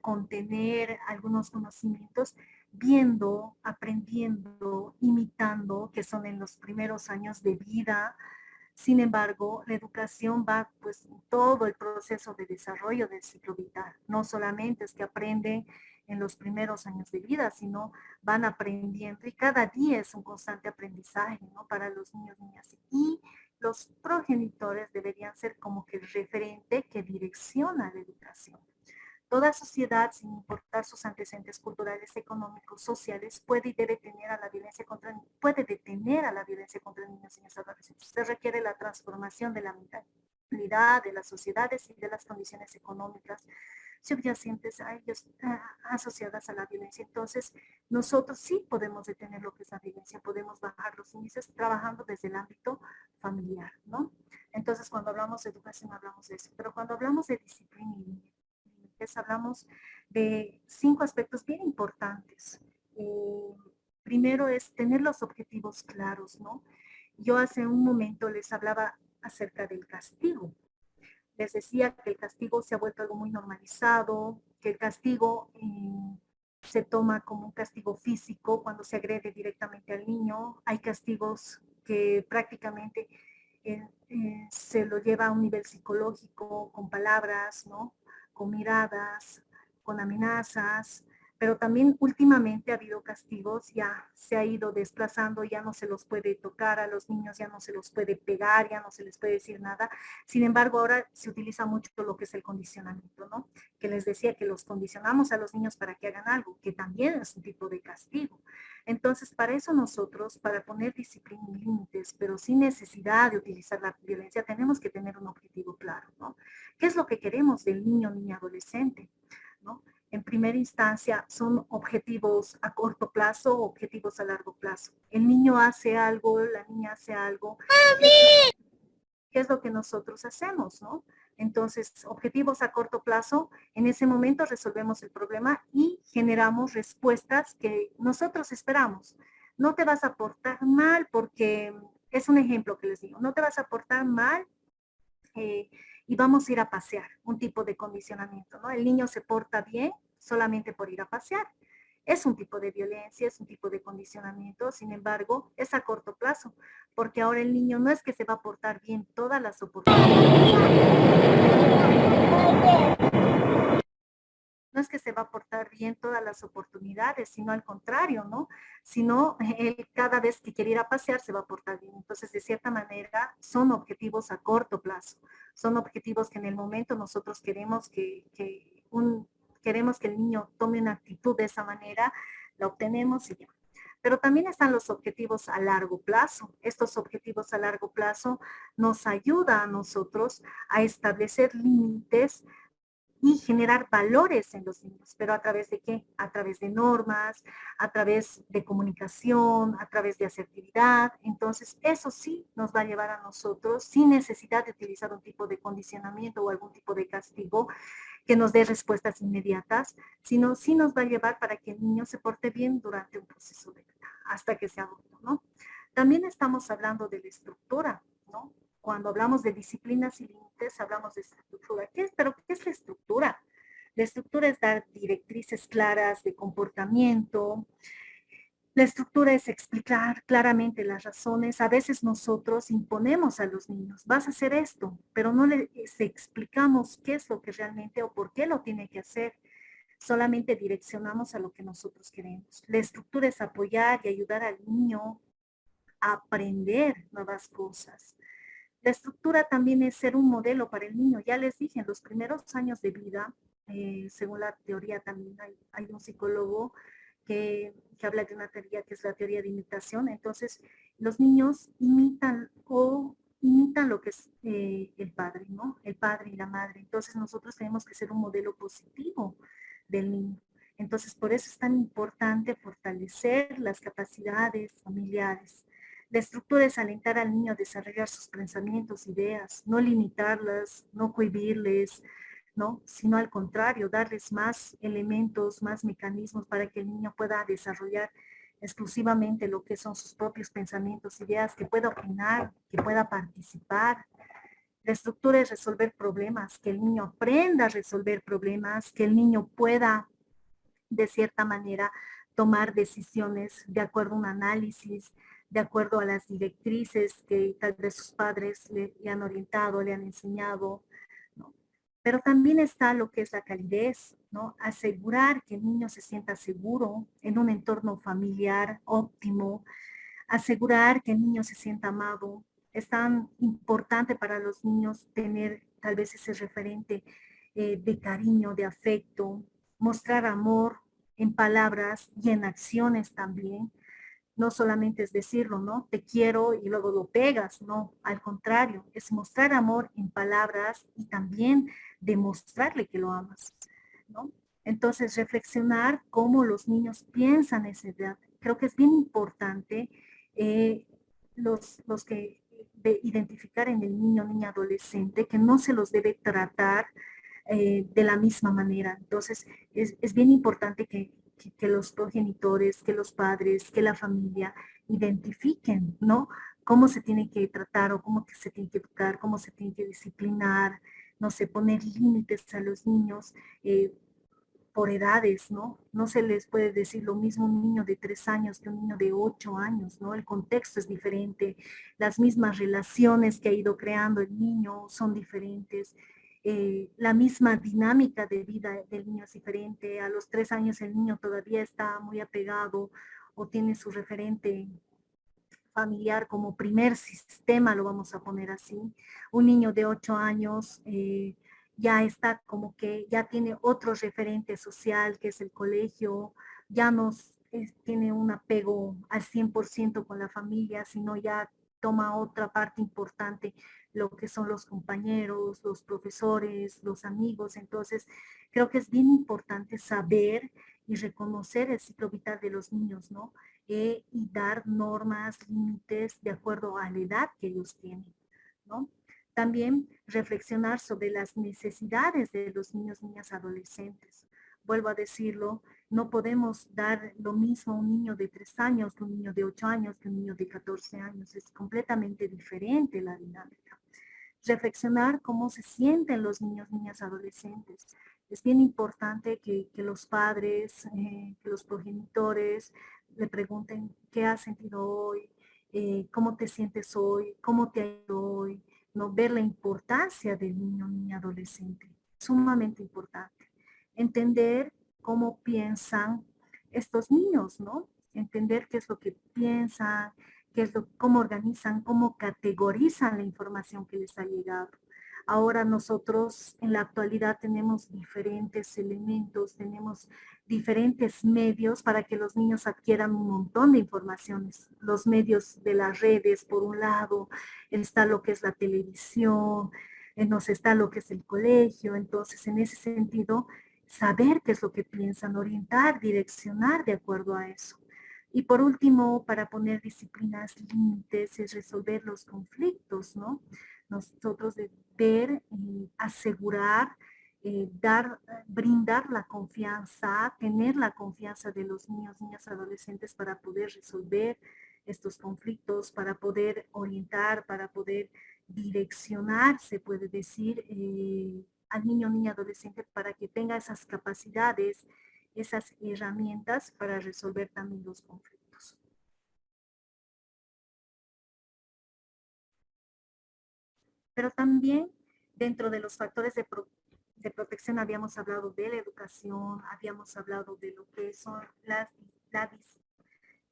contener algunos conocimientos viendo, aprendiendo, imitando, que son en los primeros años de vida. Sin embargo, la educación va pues todo el proceso de desarrollo del ciclo vital. No solamente es que aprenden en los primeros años de vida, sino van aprendiendo y cada día es un constante aprendizaje, ¿no? Para los niños, niñas. Y los progenitores deberían ser como que el referente que direcciona la educación. Toda sociedad, sin importar sus antecedentes culturales, económicos, sociales, puede y debe tener a la violencia contra, puede detener a la violencia contra niños y niñas adolescentes. Se requiere la transformación de la mentalidad, de las sociedades y de las condiciones económicas subyacentes a ellos, asociadas a la violencia. Entonces, nosotros sí podemos detener lo que es la violencia, podemos bajar los índices trabajando desde el ámbito familiar, ¿no? Entonces, cuando hablamos de educación, hablamos de eso. Pero cuando hablamos de disciplina y hablamos de 5 aspectos bien importantes. Primero es tener los objetivos claros, ¿no? Yo hace un momento les hablaba acerca del castigo. Les decía que el castigo se ha vuelto algo muy normalizado, que el castigo se toma como un castigo físico cuando se agrede directamente al niño. Hay castigos que prácticamente se lo lleva a un nivel psicológico con palabras, ¿no? Con miradas, con amenazas, pero también últimamente ha habido castigos, ya se ha ido desplazando, ya no se los puede tocar a los niños, ya no se los puede pegar, ya no se les puede decir nada. Sin embargo, ahora se utiliza mucho lo que es el condicionamiento, ¿no? Que les decía que los condicionamos a los niños para que hagan algo, que también es un tipo de castigo. Entonces, para eso nosotros, para poner disciplina y límites, pero sin necesidad de utilizar la violencia, tenemos que tener un objetivo claro, ¿no? ¿Qué es lo que queremos del niño, niña, adolescente? ¿No? En primera instancia, son objetivos a corto plazo o objetivos a largo plazo. El niño hace algo, la niña hace algo. ¿Qué es lo que nosotros hacemos, no? Entonces, objetivos a corto plazo, en ese momento resolvemos el problema y generamos respuestas que nosotros esperamos. No te vas a portar mal porque, es un ejemplo que les digo, no te vas a portar mal y vamos a ir a pasear, un tipo de condicionamiento, ¿no? El niño se porta bien solamente por ir a pasear. Es un tipo de violencia, es un tipo de condicionamiento, sin embargo, es a corto plazo, porque ahora el niño no es que se va a portar bien todas las oportunidades, no es que se va a portar bien todas las oportunidades, sino al contrario, ¿no? Sino él cada vez que quiere ir a pasear se va a portar bien. Entonces, de cierta manera, son objetivos a corto plazo. Son objetivos que en el momento nosotros queremos queremos que el niño tome una actitud de esa manera, la obtenemos y ya. Pero también están los objetivos a largo plazo. Estos objetivos a largo plazo nos ayudan a nosotros a establecer límites y generar valores en los niños, pero ¿a través de qué? A través de normas, a través de comunicación, a través de asertividad. Entonces, eso sí nos va a llevar a nosotros, sin necesidad de utilizar un tipo de condicionamiento o algún tipo de castigo que nos dé respuestas inmediatas, sino sí nos va a llevar para que el niño se porte bien durante un proceso de vida, hasta que sea adulto, ¿no? También estamos hablando de la estructura, ¿no? Cuando hablamos de disciplinas y límites, hablamos de estructura. ¿Pero qué es la estructura? La estructura es dar directrices claras de comportamiento. La estructura es explicar claramente las razones. A veces nosotros imponemos a los niños, vas a hacer esto, pero no les explicamos qué es lo que realmente o por qué lo tiene que hacer. Solamente direccionamos a lo que nosotros queremos. La estructura es apoyar y ayudar al niño a aprender nuevas cosas. La estructura también es ser un modelo para el niño. Ya les dije, en los primeros años de vida, según la teoría también hay un psicólogo que habla de una teoría que es la teoría de imitación. Entonces, los niños imitan lo que es el padre, ¿no? El padre y la madre. Entonces, nosotros tenemos que ser un modelo positivo del niño. Entonces, por eso es tan importante fortalecer las capacidades familiares. La estructura es alentar al niño a desarrollar sus pensamientos, ideas, no limitarlas, no cohibirles, ¿no? Sino al contrario, darles más elementos, más mecanismos para que el niño pueda desarrollar exclusivamente lo que son sus propios pensamientos, ideas, que pueda opinar, que pueda participar. La estructura es resolver problemas, que el niño aprenda a resolver problemas, que el niño pueda, de cierta manera, tomar decisiones de acuerdo a un análisis, de acuerdo a las directrices que tal vez sus padres le han orientado, le han enseñado, ¿no? Pero también está lo que es la calidez, ¿no? Asegurar que el niño se sienta seguro en un entorno familiar óptimo, asegurar que el niño se sienta amado. Es tan importante para los niños tener tal vez ese referente de cariño, de afecto, mostrar amor en palabras y en acciones también. No solamente es decirlo, ¿no? Te quiero y luego lo pegas, no, al contrario, es mostrar amor en palabras y también demostrarle que lo amas, ¿no? Entonces, reflexionar cómo los niños piensan a esa edad. Creo que es bien importante eh, los que identificar en el niño, niña, adolescente, que no se los debe tratar de la misma manera. Entonces, es bien importante que los progenitores, que los padres, que la familia identifiquen, ¿no? Cómo se tiene que tratar o cómo que se tiene que educar, cómo se tiene que disciplinar, no sé, poner límites a los niños por edades, ¿no? No se les puede decir lo mismo a un niño de 3 años que un niño de 8 años, ¿no? El contexto es diferente, las mismas relaciones que ha ido creando el niño son diferentes. la misma dinámica de vida del niño es diferente. A los 3 años el niño todavía está muy apegado o tiene su referente familiar como primer sistema, lo vamos a poner así. Un niño de 8 años ya está como que ya tiene otro referente social que es el colegio, ya no tiene un apego al 100% con la familia, sino ya toma otra parte importante, lo que son los compañeros, los profesores, los amigos. Entonces, creo que es bien importante saber y reconocer el ciclo vital de los niños, ¿no? Y dar normas, límites de acuerdo a la edad que ellos tienen, ¿no? También reflexionar sobre las necesidades de los niños, niñas, adolescentes. Vuelvo a decirlo, no podemos dar lo mismo a un niño de 3 años que un niño de 8 años, que un niño de 14 años. Es completamente diferente la dinámica. Reflexionar cómo se sienten los niños, niñas, adolescentes. Es bien importante que los padres, que los progenitores le pregunten qué has sentido hoy, cómo te sientes hoy, cómo te ha ido hoy, ¿no? Ver la importancia del niño, niña, adolescente, sumamente importante. Entender cómo piensan estos niños, ¿no? Entender qué es lo que piensan, cómo organizan, cómo categorizan la información que les ha llegado. Ahora nosotros en la actualidad tenemos diferentes elementos, tenemos diferentes medios para que los niños adquieran un montón de informaciones. Los medios de las redes, por un lado, está lo que es la televisión, nos está lo que es el colegio. Entonces, en ese sentido, saber qué es lo que piensan, orientar, direccionar de acuerdo a eso. Y por último, para poner disciplinas, límites, es resolver los conflictos, ¿no? Nosotros deber asegurar, brindar la confianza, tener la confianza de los niños, niñas, adolescentes para poder resolver estos conflictos, para poder orientar, para poder direccionar, se puede decir, al niño, niña, adolescente para que tenga esas capacidades, esas herramientas para resolver también los conflictos. Pero también dentro de los factores de protección habíamos hablado de la educación, habíamos hablado de lo que son la,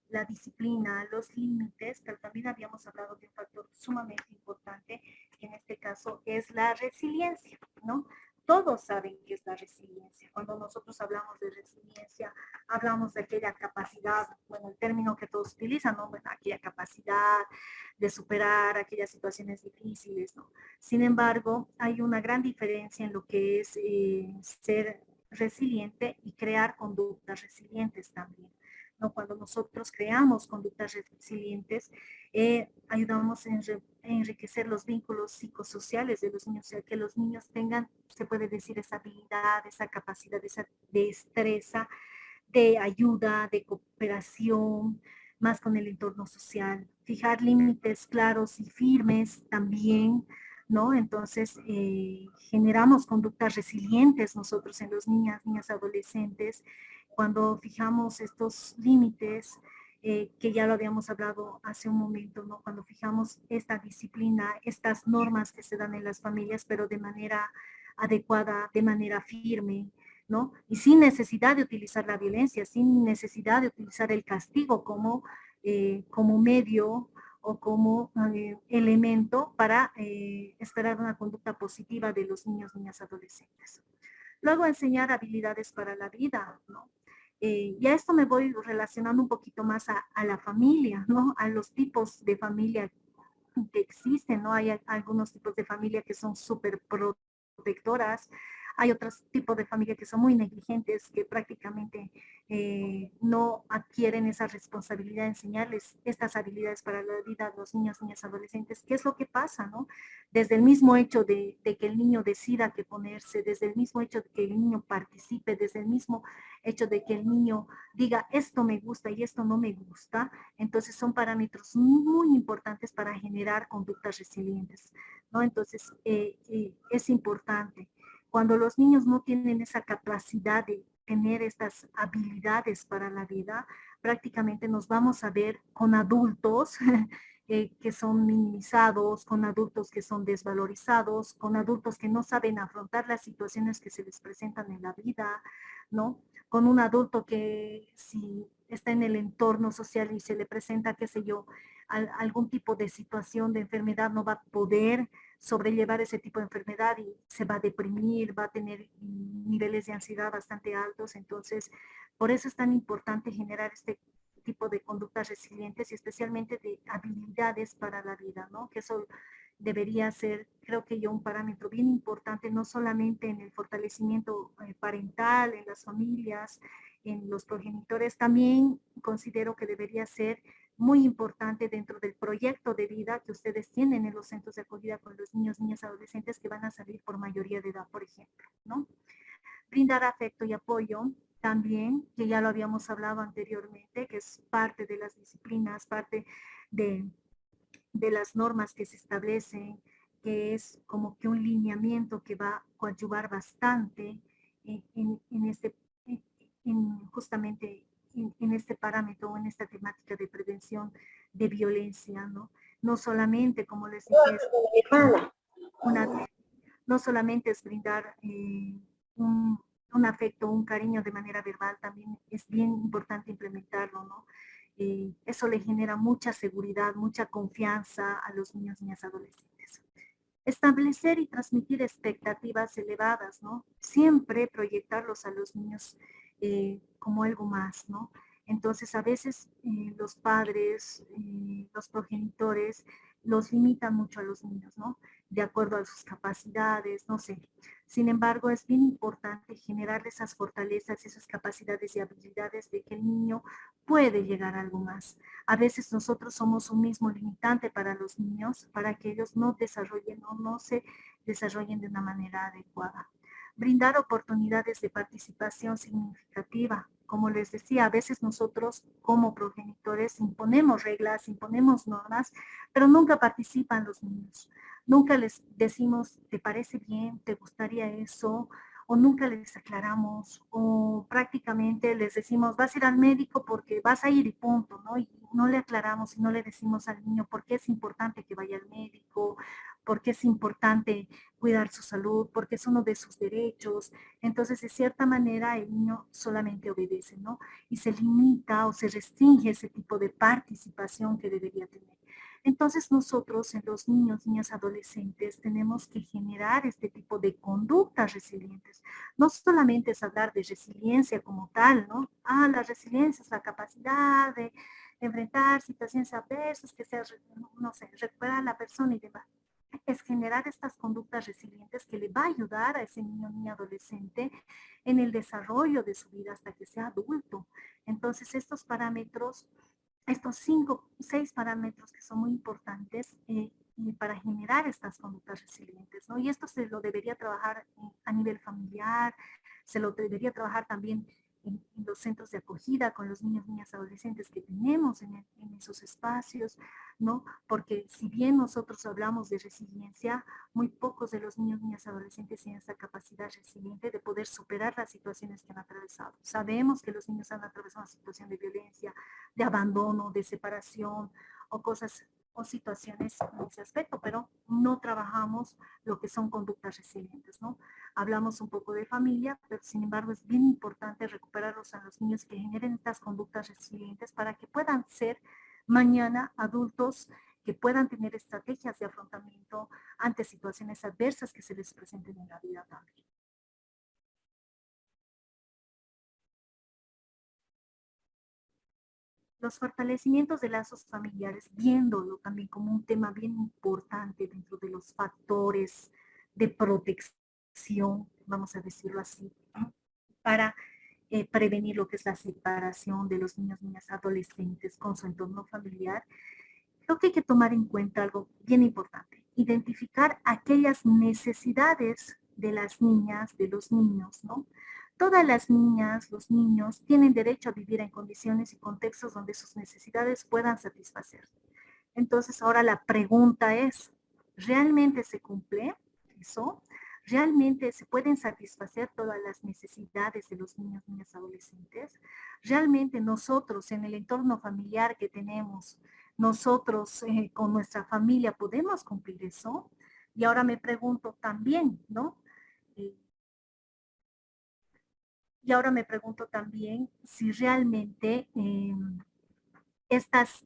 la disciplina, los límites, pero también habíamos hablado de un factor sumamente importante, que en este caso es la resiliencia, ¿no? Todos saben qué es la resiliencia. Cuando nosotros hablamos de resiliencia, hablamos de aquella capacidad, bueno, el término que todos utilizan, ¿no? Bueno, aquella capacidad de superar aquellas situaciones difíciles, ¿no? Sin embargo, hay una gran diferencia en lo que es ser resiliente y crear conductas resilientes también. ¿No? Cuando nosotros creamos conductas resilientes, ayudamos a enriquecer los vínculos psicosociales de los niños, o sea, que los niños tengan, se puede decir, esa habilidad, esa capacidad, esa destreza de ayuda, de cooperación, más con el entorno social. Fijar límites claros y firmes también, ¿no? Entonces, generamos conductas resilientes nosotros en los niñas, niñas, adolescentes, cuando fijamos estos límites, que ya lo habíamos hablado hace un momento, ¿no? Cuando fijamos esta disciplina, estas normas que se dan en las familias, pero de manera adecuada, de manera firme, ¿no? Y sin necesidad de utilizar la violencia, sin necesidad de utilizar el castigo como medio o como elemento para esperar una conducta positiva de los niños, niñas, adolescentes. Luego enseñar habilidades para la vida, ¿no? Ya esto me voy relacionando un poquito más a la familia, ¿no? A los tipos de familia que existen, ¿no? Hay algunos tipos de familia que son súper protectoras, hay otros tipos de familia que son muy negligentes, que prácticamente no adquieren esa responsabilidad de enseñarles estas habilidades para la vida a los niños, niñas, adolescentes. ¿Qué es lo que pasa, no? Desde el mismo hecho de que el niño decida qué ponerse, desde el mismo hecho de que el niño participe, desde el mismo hecho de que el niño diga esto me gusta y esto no me gusta, entonces son parámetros muy importantes para generar conductas resilientes, ¿no? Entonces es importante. Cuando los niños no tienen esa capacidad de tener estas habilidades para la vida, prácticamente nos vamos a ver con adultos que son minimizados, con adultos que son desvalorizados, con adultos que no saben afrontar las situaciones que se les presentan en la vida, ¿no? Con un adulto que si está en el entorno social y se le presenta, qué sé yo, algún tipo de situación de enfermedad, no va a poder sobrellevar ese tipo de enfermedad y se va a deprimir, va a tener niveles de ansiedad bastante altos. Entonces, por eso es tan importante generar este tipo de conductas resilientes y especialmente de habilidades para la vida, ¿no? Que eso debería ser, creo que yo, un parámetro bien importante, no solamente en el fortalecimiento parental, en las familias, en los progenitores, también considero que debería ser muy importante dentro del proyecto de vida que ustedes tienen en los centros de acogida con los niños, niñas, adolescentes que van a salir por mayoría de edad, por ejemplo, ¿no? Brindar afecto y apoyo también, que ya lo habíamos hablado anteriormente, que es parte de las disciplinas, parte de, de las normas que se establecen, que es como que un lineamiento que va a coadyuvar bastante en este, justamente en este parámetro, en esta temática de prevención de violencia, ¿no? No solamente, como les dije, es una, no solamente es brindar un, un, afecto, un cariño de manera verbal, también es bien importante implementarlo, ¿no? Eso le genera mucha seguridad, mucha confianza a los niños, niñas, adolescentes. Establecer y transmitir expectativas elevadas, ¿no? Siempre proyectarlos a los niños como algo más, ¿no? Entonces, a veces los padres, los progenitores, los limitan mucho a los niños, ¿no? De acuerdo a sus capacidades, no sé. Sin embargo, es bien importante generar esas fortalezas, esas capacidades y habilidades de que el niño puede llegar a algo más. A veces nosotros somos un mismo limitante para los niños, para que ellos no desarrollen o no se desarrollen de una manera adecuada. Brindar oportunidades de participación significativa. Como les decía, a veces nosotros como progenitores imponemos reglas, imponemos normas, pero nunca participan los niños. Nunca les decimos, ¿te parece bien? ¿Te gustaría eso? O nunca les aclaramos, o prácticamente les decimos, vas a ir al médico porque vas a ir y punto, ¿no? Y no le aclaramos y no le decimos al niño por qué es importante que vaya al médico, por qué es importante cuidar su salud, porque es uno de sus derechos. Entonces, de cierta manera, el niño solamente obedece, ¿no? Y se limita o se restringe ese tipo de participación que debería tener. Entonces nosotros en los niños, niñas, adolescentes tenemos que generar este tipo de conductas resilientes. No solamente es hablar de resiliencia como tal, ¿no? Ah, la resiliencia es la capacidad de enfrentar situaciones adversas, que sea, no sé, recuperar a la persona y demás. Es generar estas conductas resilientes que le va a ayudar a ese niño, niña, adolescente en el desarrollo de su vida hasta que sea adulto. Entonces estos parámetros, estos 6 parámetros que son muy importantes para generar estas conductas resilientes, ¿no? Y esto se lo debería trabajar a nivel familiar, se lo debería trabajar también en los centros de acogida con los niños, niñas, adolescentes que tenemos en esos espacios, ¿no? Porque si bien nosotros hablamos de resiliencia, muy pocos de los niños, niñas, adolescentes tienen esta capacidad resiliente de poder superar las situaciones que han atravesado. Sabemos que los niños han atravesado una situación de violencia, de abandono, de separación o cosas o situaciones en ese aspecto, pero no trabajamos lo que son conductas resilientes, ¿no? Hablamos un poco de familia, pero sin embargo es bien importante recuperarlos a los niños que generen estas conductas resilientes para que puedan ser mañana adultos que puedan tener estrategias de afrontamiento ante situaciones adversas que se les presenten en la vida también. Los fortalecimientos de lazos familiares, viéndolo también como un tema bien importante dentro de los factores de protección, vamos a decirlo así, para prevenir lo que es la separación de los niños, niñas, adolescentes con su entorno familiar. Creo que hay que tomar en cuenta algo bien importante, identificar aquellas necesidades de las niñas, de los niños, ¿no? Todas las niñas, los niños tienen derecho a vivir en condiciones y contextos donde sus necesidades puedan satisfacerse. Entonces ahora la pregunta es, ¿realmente se cumple eso? ¿Realmente se pueden satisfacer todas las necesidades de los niños, niñas, adolescentes? ¿Realmente nosotros en el entorno familiar que tenemos nosotros con nuestra familia podemos cumplir eso. Y ahora me pregunto también, ¿no? Y ahora me pregunto también si realmente estas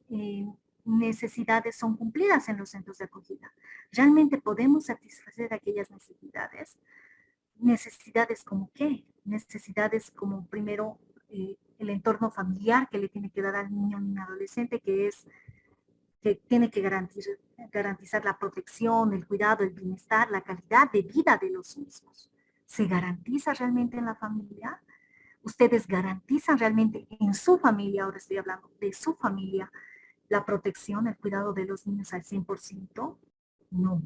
necesidades son cumplidas en los centros de acogida. ¿Realmente podemos satisfacer aquellas necesidades? ¿Necesidades como qué? Necesidades como primero el entorno familiar que le tiene que dar al niño o niña adolescente, que tiene que garantizar la protección, el cuidado, el bienestar, la calidad de vida de los mismos. ¿Se garantiza realmente en la familia? ¿Ustedes garantizan realmente en su familia, ahora estoy hablando de su familia, la protección, el cuidado de los niños al 100%? No.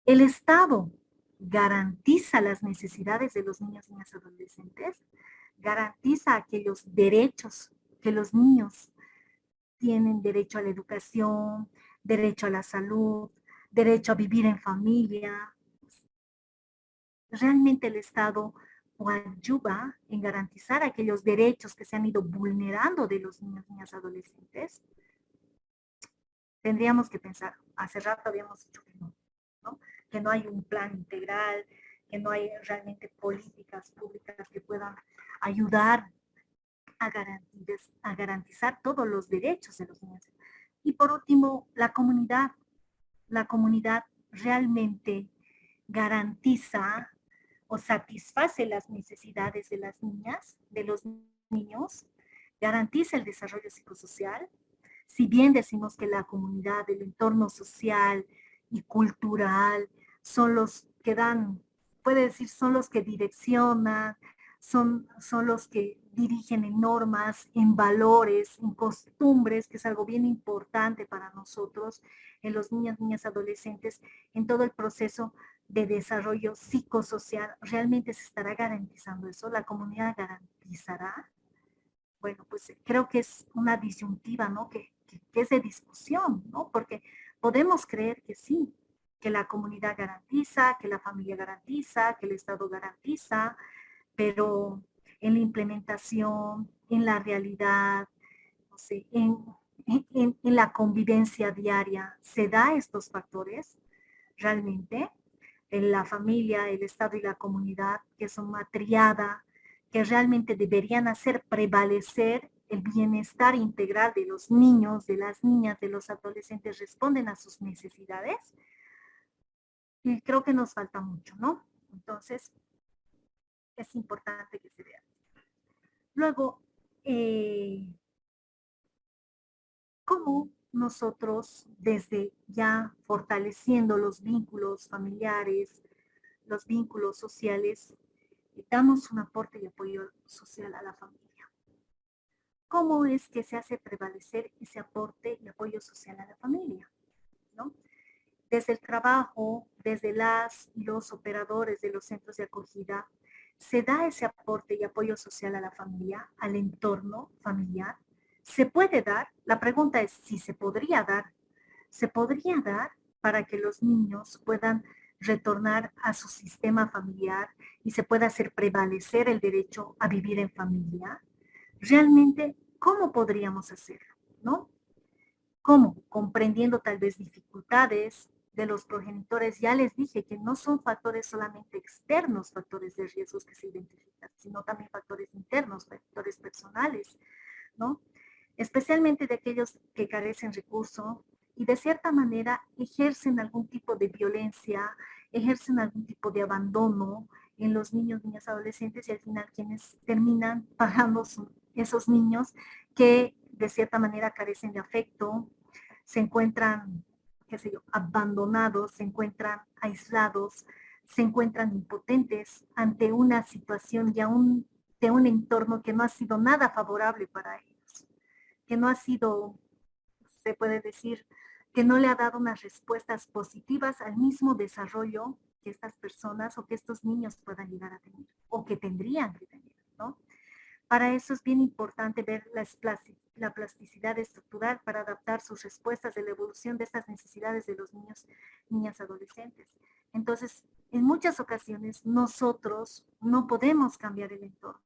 ¿El Estado garantiza las necesidades de los niños y niñas adolescentes? ¿Garantiza aquellos derechos que los niños tienen? Derecho a la educación, derecho a la salud, derecho a vivir en familia. ¿Realmente el Estado ayuda en garantizar aquellos derechos que se han ido vulnerando de los niños y niñas adolescentes? Tendríamos que pensar, hace rato habíamos dicho que no, ¿no? Que no hay un plan integral, que no hay realmente políticas públicas que puedan ayudar a garantizar todos los derechos de los niños. Y por último, la comunidad realmente garantiza o satisface las necesidades de las niñas, de los niños, garantiza el desarrollo psicosocial. Si bien decimos que la comunidad, el entorno social y cultural son los que dan, puede decir, son los que direccionan, son los que dirigen en normas, en valores, en costumbres, que es algo bien importante para nosotros, en los niños, niñas, adolescentes, en todo el proceso de desarrollo psicosocial. ¿Realmente se estará garantizando eso? ¿La comunidad garantizará? Bueno, pues creo que es una disyuntiva, ¿no? Que es de discusión, ¿no? Porque podemos creer que sí, que la comunidad garantiza, que la familia garantiza, que el Estado garantiza, pero en la implementación, en la realidad, no sé, en la convivencia diaria, ¿se da estos factores realmente? En la familia, el Estado y la comunidad, que son una triada, que realmente deberían hacer prevalecer el bienestar integral de los niños, de las niñas, de los adolescentes, responden a sus necesidades. Y creo que nos falta mucho, ¿no? Entonces, es importante que se vea. Luego, ¿cómo nosotros, desde ya fortaleciendo los vínculos familiares, los vínculos sociales, damos un aporte y apoyo social a la familia? ¿Cómo es que se hace prevalecer ese aporte y apoyo social a la familia? ¿No? Desde el trabajo, desde las y los operadores de los centros de acogida, se da ese aporte y apoyo social a la familia, al entorno familiar. ¿Se puede dar? La pregunta es si se podría dar. ¿Se podría dar para que los niños puedan retornar a su sistema familiar y se pueda hacer prevalecer el derecho a vivir en familia? Realmente, ¿cómo podríamos hacerlo? ¿No? ¿Cómo? Comprendiendo tal vez dificultades de los progenitores. Ya les dije que no son factores solamente externos, factores de riesgos que se identifican, sino también factores internos, factores personales, ¿no? Especialmente de aquellos que carecen recurso y de cierta manera ejercen algún tipo de violencia, ejercen algún tipo de abandono en los niños, niñas, adolescentes, y al final quienes terminan pagando son esos niños que de cierta manera carecen de afecto, se encuentran, qué sé yo, abandonados, se encuentran aislados, se encuentran impotentes ante una situación y de un entorno que no ha sido nada favorable para ellos, que no ha sido, se puede decir, que no le ha dado unas respuestas positivas al mismo desarrollo que estas personas o que estos niños puedan llegar a tener o que tendrían que tener, ¿no? Para eso es bien importante ver la plasticidad estructural para adaptar sus respuestas de la evolución de estas necesidades de los niños, niñas, adolescentes. Entonces, en muchas ocasiones nosotros no podemos cambiar el entorno.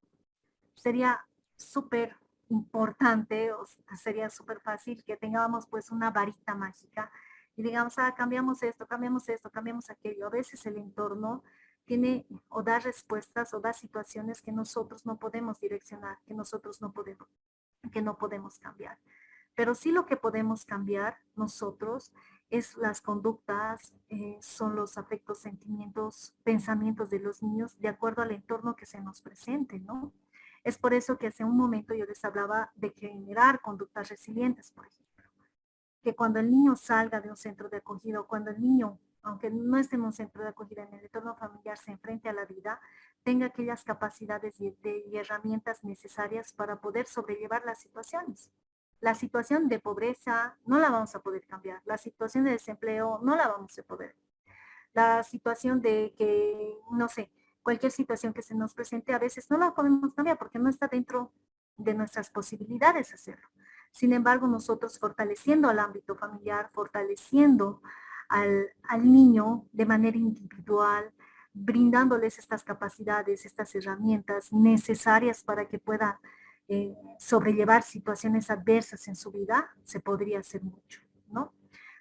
Sería súper importante, o sería súper fácil que tengamos pues una varita mágica y digamos, cambiamos esto, cambiamos esto, cambiamos aquello. A veces el entorno tiene o da respuestas o da situaciones que nosotros no podemos direccionar, que no podemos cambiar. Pero sí lo que podemos cambiar nosotros es las conductas, son los afectos, sentimientos, pensamientos de los niños de acuerdo al entorno que se nos presente, ¿no? Es por eso que hace un momento yo les hablaba de generar conductas resilientes, por ejemplo. Que cuando el niño salga de un centro de acogida o cuando el niño, aunque no esté en un centro de acogida, en el entorno familiar, se enfrente a la vida, tenga aquellas capacidades y herramientas necesarias para poder sobrellevar las situaciones. La situación de pobreza no la vamos a poder cambiar. La situación de desempleo no la vamos a poder. La situación de que, no sé, cualquier situación que se nos presente, a veces no la podemos cambiar porque no está dentro de nuestras posibilidades hacerlo. Sin embargo, nosotros fortaleciendo al ámbito familiar, fortaleciendo al niño de manera individual, brindándoles estas capacidades, estas herramientas necesarias para que pueda sobrellevar situaciones adversas en su vida, se podría hacer mucho, ¿no?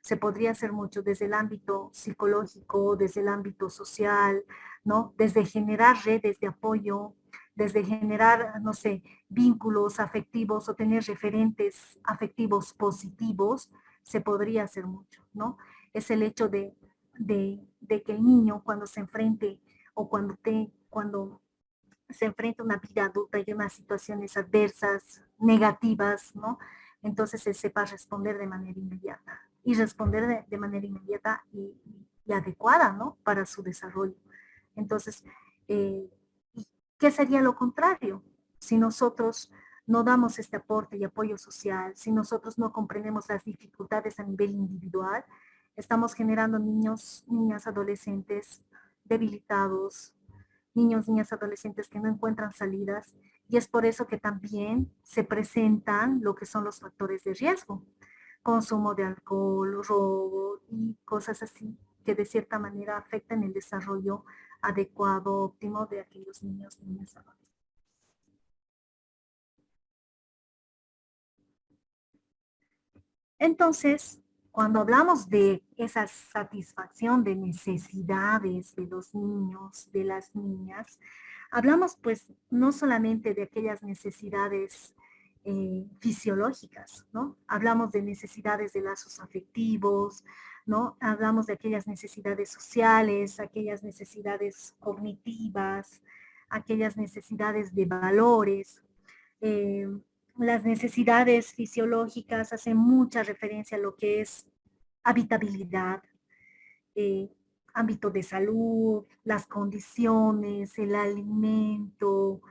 Se podría hacer mucho desde el ámbito psicológico, desde el ámbito social, ¿no? Desde generar redes de apoyo, desde generar, no sé, vínculos afectivos o tener referentes afectivos positivos, se podría hacer mucho, ¿no? Es el hecho de que el niño cuando se enfrente o cuando se enfrenta a una vida adulta y unas situaciones adversas, negativas, ¿no? Entonces él sepa responder de manera inmediata y responder de manera inmediata y adecuada, ¿no? Para su desarrollo. Entonces, ¿qué sería lo contrario? Si nosotros no damos este aporte y apoyo social, si nosotros no comprendemos las dificultades a nivel individual, estamos generando niños, niñas, adolescentes debilitados, niños, niñas, adolescentes que no encuentran salidas, y es por eso que también se presentan lo que son los factores de riesgo, consumo de alcohol, robo y cosas así que de cierta manera afectan el desarrollo adecuado, óptimo de aquellos niños, niñas, adolescentes. Entonces, cuando hablamos de esa satisfacción de necesidades de los niños, de las niñas, hablamos pues no solamente de aquellas necesidades fisiológicas, ¿no? Hablamos de necesidades de lazos afectivos, ¿no? Hablamos de aquellas necesidades sociales, aquellas necesidades cognitivas, aquellas necesidades de valores, eh, las necesidades fisiológicas hacen mucha referencia a lo que es habitabilidad, eh, ámbito de salud, las condiciones, el alimento,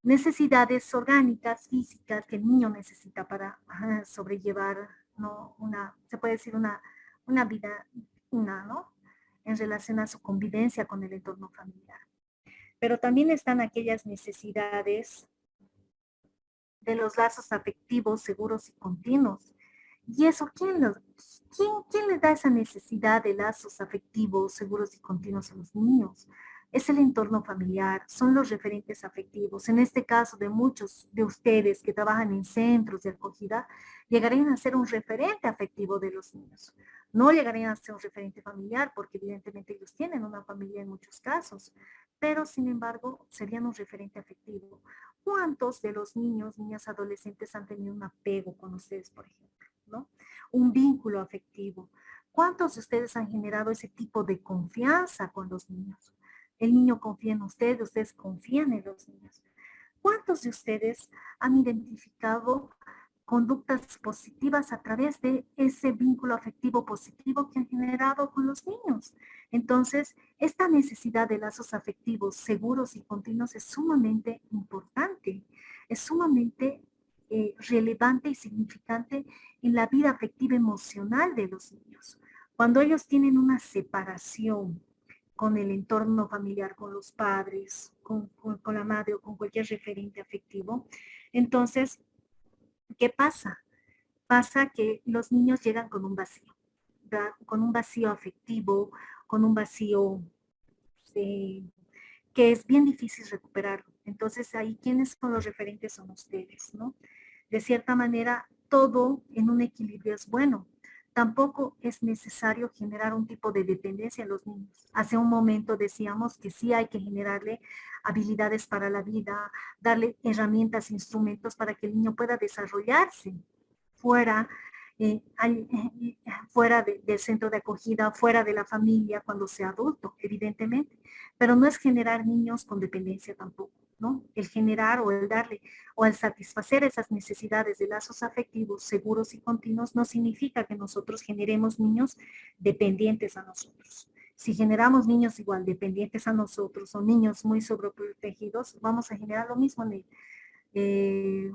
necesidades orgánicas, físicas que el niño necesita para sobrellevar, ¿no? Se puede decir una vida digna, ¿no? En relación a su convivencia con el entorno familiar. Pero también están aquellas necesidades de los lazos afectivos seguros y continuos. ¿Y eso quién le da esa necesidad de lazos afectivos seguros y continuos a los niños? Es el entorno familiar, son los referentes afectivos. En este caso de muchos de ustedes que trabajan en centros de acogida, llegarían a ser un referente afectivo de los niños. No llegarían a ser un referente familiar porque evidentemente ellos tienen una familia en muchos casos, pero sin embargo serían un referente afectivo. ¿Cuántos de los niños, niñas, adolescentes han tenido un apego con ustedes, por ejemplo, ¿no? Un vínculo afectivo. ¿Cuántos de ustedes han generado ese tipo de confianza con los niños? El niño confía en ustedes confían en los niños. ¿Cuántos de ustedes han identificado conductas positivas a través de ese vínculo afectivo positivo que han generado con los niños? Entonces, esta necesidad de lazos afectivos seguros y continuos es sumamente importante, es sumamente relevante y significante en la vida afectiva emocional de los niños. Cuando ellos tienen una separación con el entorno familiar, con los padres, con la madre o con cualquier referente afectivo, entonces, ¿qué pasa? Pasa que los niños llegan con un vacío, ¿verdad? Con un vacío afectivo, con un vacío eh, que es bien difícil recuperar Entonces ahí, ¿quiénes son los referentes? Son ustedes, ¿no? De cierta manera, todo en un equilibrio es bueno. Tampoco es necesario generar un tipo de dependencia en los niños. Hace un momento decíamos que sí hay que generarle habilidades para la vida, darle herramientas, instrumentos para que el niño pueda desarrollarse fuera, fuera del centro de acogida, fuera de la familia, cuando sea adulto, evidentemente. Pero no es generar niños con dependencia tampoco, ¿no? El generar o el darle o el satisfacer esas necesidades de lazos afectivos seguros y continuos no significa que nosotros generemos niños dependientes a nosotros. Si generamos niños igual dependientes a nosotros o niños muy sobreprotegidos, vamos a generar lo mismo en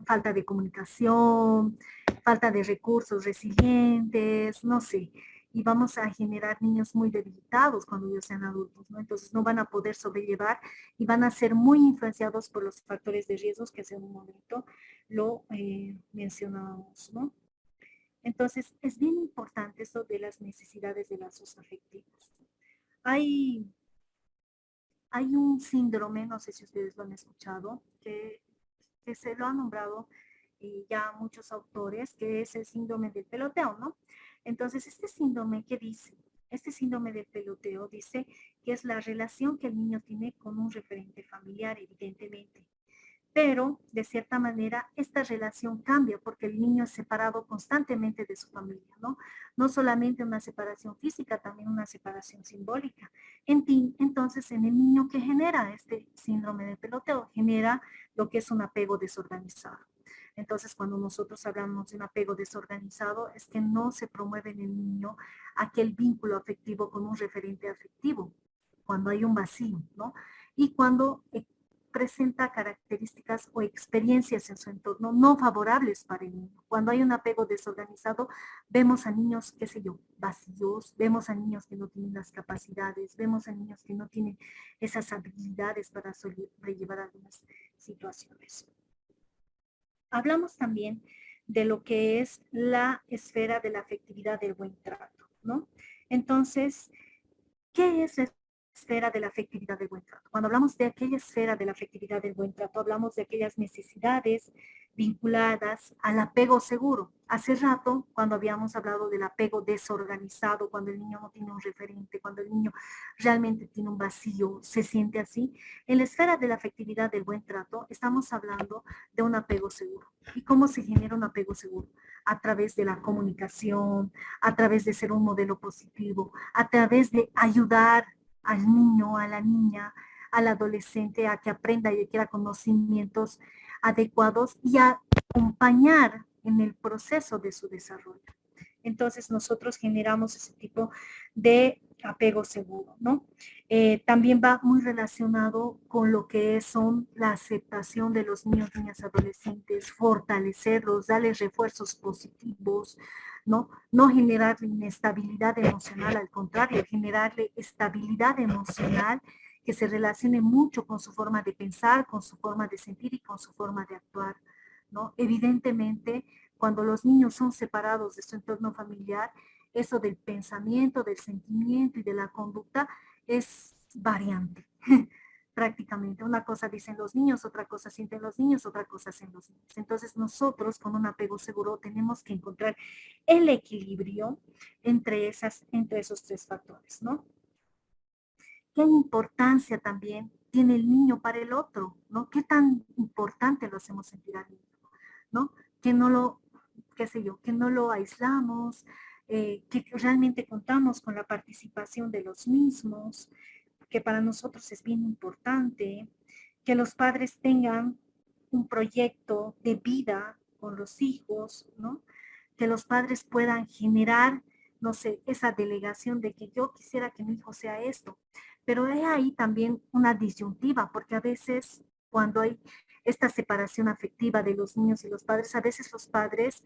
falta de comunicación, falta de recursos resilientes, no sé, y vamos a generar niños muy debilitados cuando ellos sean adultos, ¿no? Entonces no van a poder sobrellevar y van a ser muy influenciados por los factores de riesgos que hace un momento lo mencionábamos, ¿no? Entonces es bien importante esto de las necesidades de lazos afectivos. Hay, hay un síndrome, no sé si ustedes lo han escuchado, que se lo han nombrado ya muchos autores, que es el síndrome del peloteo, ¿no? Entonces, este síndrome, ¿qué dice? Este síndrome del peloteo dice que es la relación que el niño tiene con un referente familiar, evidentemente. Pero, de cierta manera, esta relación cambia porque el niño es separado constantemente de su familia, ¿no? No solamente una separación física, también una separación simbólica. Entonces, en el niño que genera este síndrome de peloteo, genera lo que es un apego desorganizado. Entonces, cuando nosotros hablamos de un apego desorganizado, es que no se promueve en el niño aquel vínculo afectivo con un referente afectivo, cuando hay un vacío, ¿no? Y cuando presenta características o experiencias en su entorno no favorables para el niño. Cuando hay un apego desorganizado, vemos a niños, qué sé yo, vacíos, vemos a niños que no tienen las capacidades, vemos a niños que no tienen esas habilidades para sobrellevar algunas situaciones. Hablamos también de lo que es la esfera de la afectividad del buen trato, ¿no? Entonces, ¿qué es la esfera de la afectividad del buen trato? Cuando hablamos de aquella esfera de la afectividad del buen trato, hablamos de aquellas necesidades vinculadas al apego seguro. Hace rato, cuando habíamos hablado del apego desorganizado, cuando el niño no tiene un referente, cuando el niño realmente tiene un vacío, se siente así, en la esfera de la afectividad del buen trato, estamos hablando de un apego seguro. ¿Y cómo se genera un apego seguro? A través de la comunicación, a través de ser un modelo positivo, a través de ayudar al niño, a la niña, al adolescente a que aprenda y adquiera conocimientos adecuados y a acompañar en el proceso de su desarrollo. Entonces nosotros generamos ese tipo de apego seguro, ¿no? También va muy relacionado con lo que son la aceptación de los niños, niñas, adolescentes, fortalecerlos, darles refuerzos positivos, ¿no? No generarle inestabilidad emocional, al contrario, generarle estabilidad emocional que se relacione mucho con su forma de pensar, con su forma de sentir y con su forma de actuar, ¿no? Evidentemente, cuando los niños son separados de su entorno familiar, eso del pensamiento, del sentimiento y de la conducta es variante. Prácticamente, una cosa dicen los niños, otra cosa sienten los niños, otra cosa hacen los niños. Entonces nosotros con un apego seguro tenemos que encontrar el equilibrio entre esos tres factores, ¿no? ¿Qué importancia también tiene el niño para el otro? ¿No? ¿Qué tan importante lo hacemos sentir al niño? ¿No? Que no lo, qué sé yo, que no lo aislamos, que realmente contamos con la participación de los mismos, que para nosotros es bien importante, que los padres tengan un proyecto de vida con los hijos, ¿no? Que los padres puedan generar, no sé, esa delegación de que yo quisiera que mi hijo sea esto. Pero hay ahí también una disyuntiva, porque a veces cuando hay esta separación afectiva de los niños y los padres, a veces los padres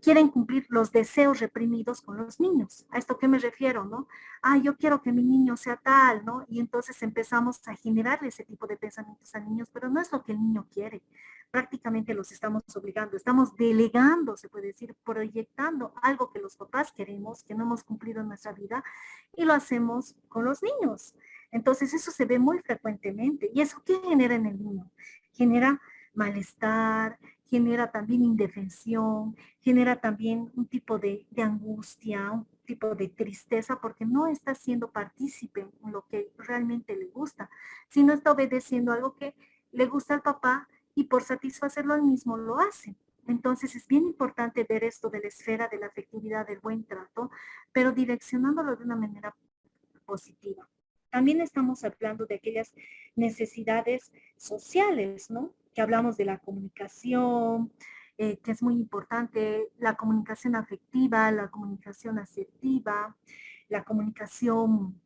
quieren cumplir los deseos reprimidos con los niños. ¿A esto qué me refiero, no? Ah, yo quiero que mi niño sea tal, ¿no? Y entonces empezamos a generarle ese tipo de pensamientos a niños, pero no es lo que el niño quiere. Prácticamente los estamos obligando, estamos delegando, se puede decir, proyectando algo que los papás queremos, que no hemos cumplido en nuestra vida, y lo hacemos con los niños. Entonces eso se ve muy frecuentemente. ¿Y eso qué genera en el niño? Genera malestar, genera también indefensión, genera también un tipo de angustia, un tipo de tristeza, porque no está siendo partícipe en lo que realmente le gusta, sino está obedeciendo algo que le gusta al papá y por satisfacerlo al mismo lo hace. Entonces es bien importante ver esto de la esfera de la afectividad, del buen trato, pero direccionándolo de una manera positiva. También estamos hablando de aquellas necesidades sociales, ¿no? Que hablamos de la comunicación, que es muy importante, la comunicación afectiva, la comunicación asertiva, la comunicación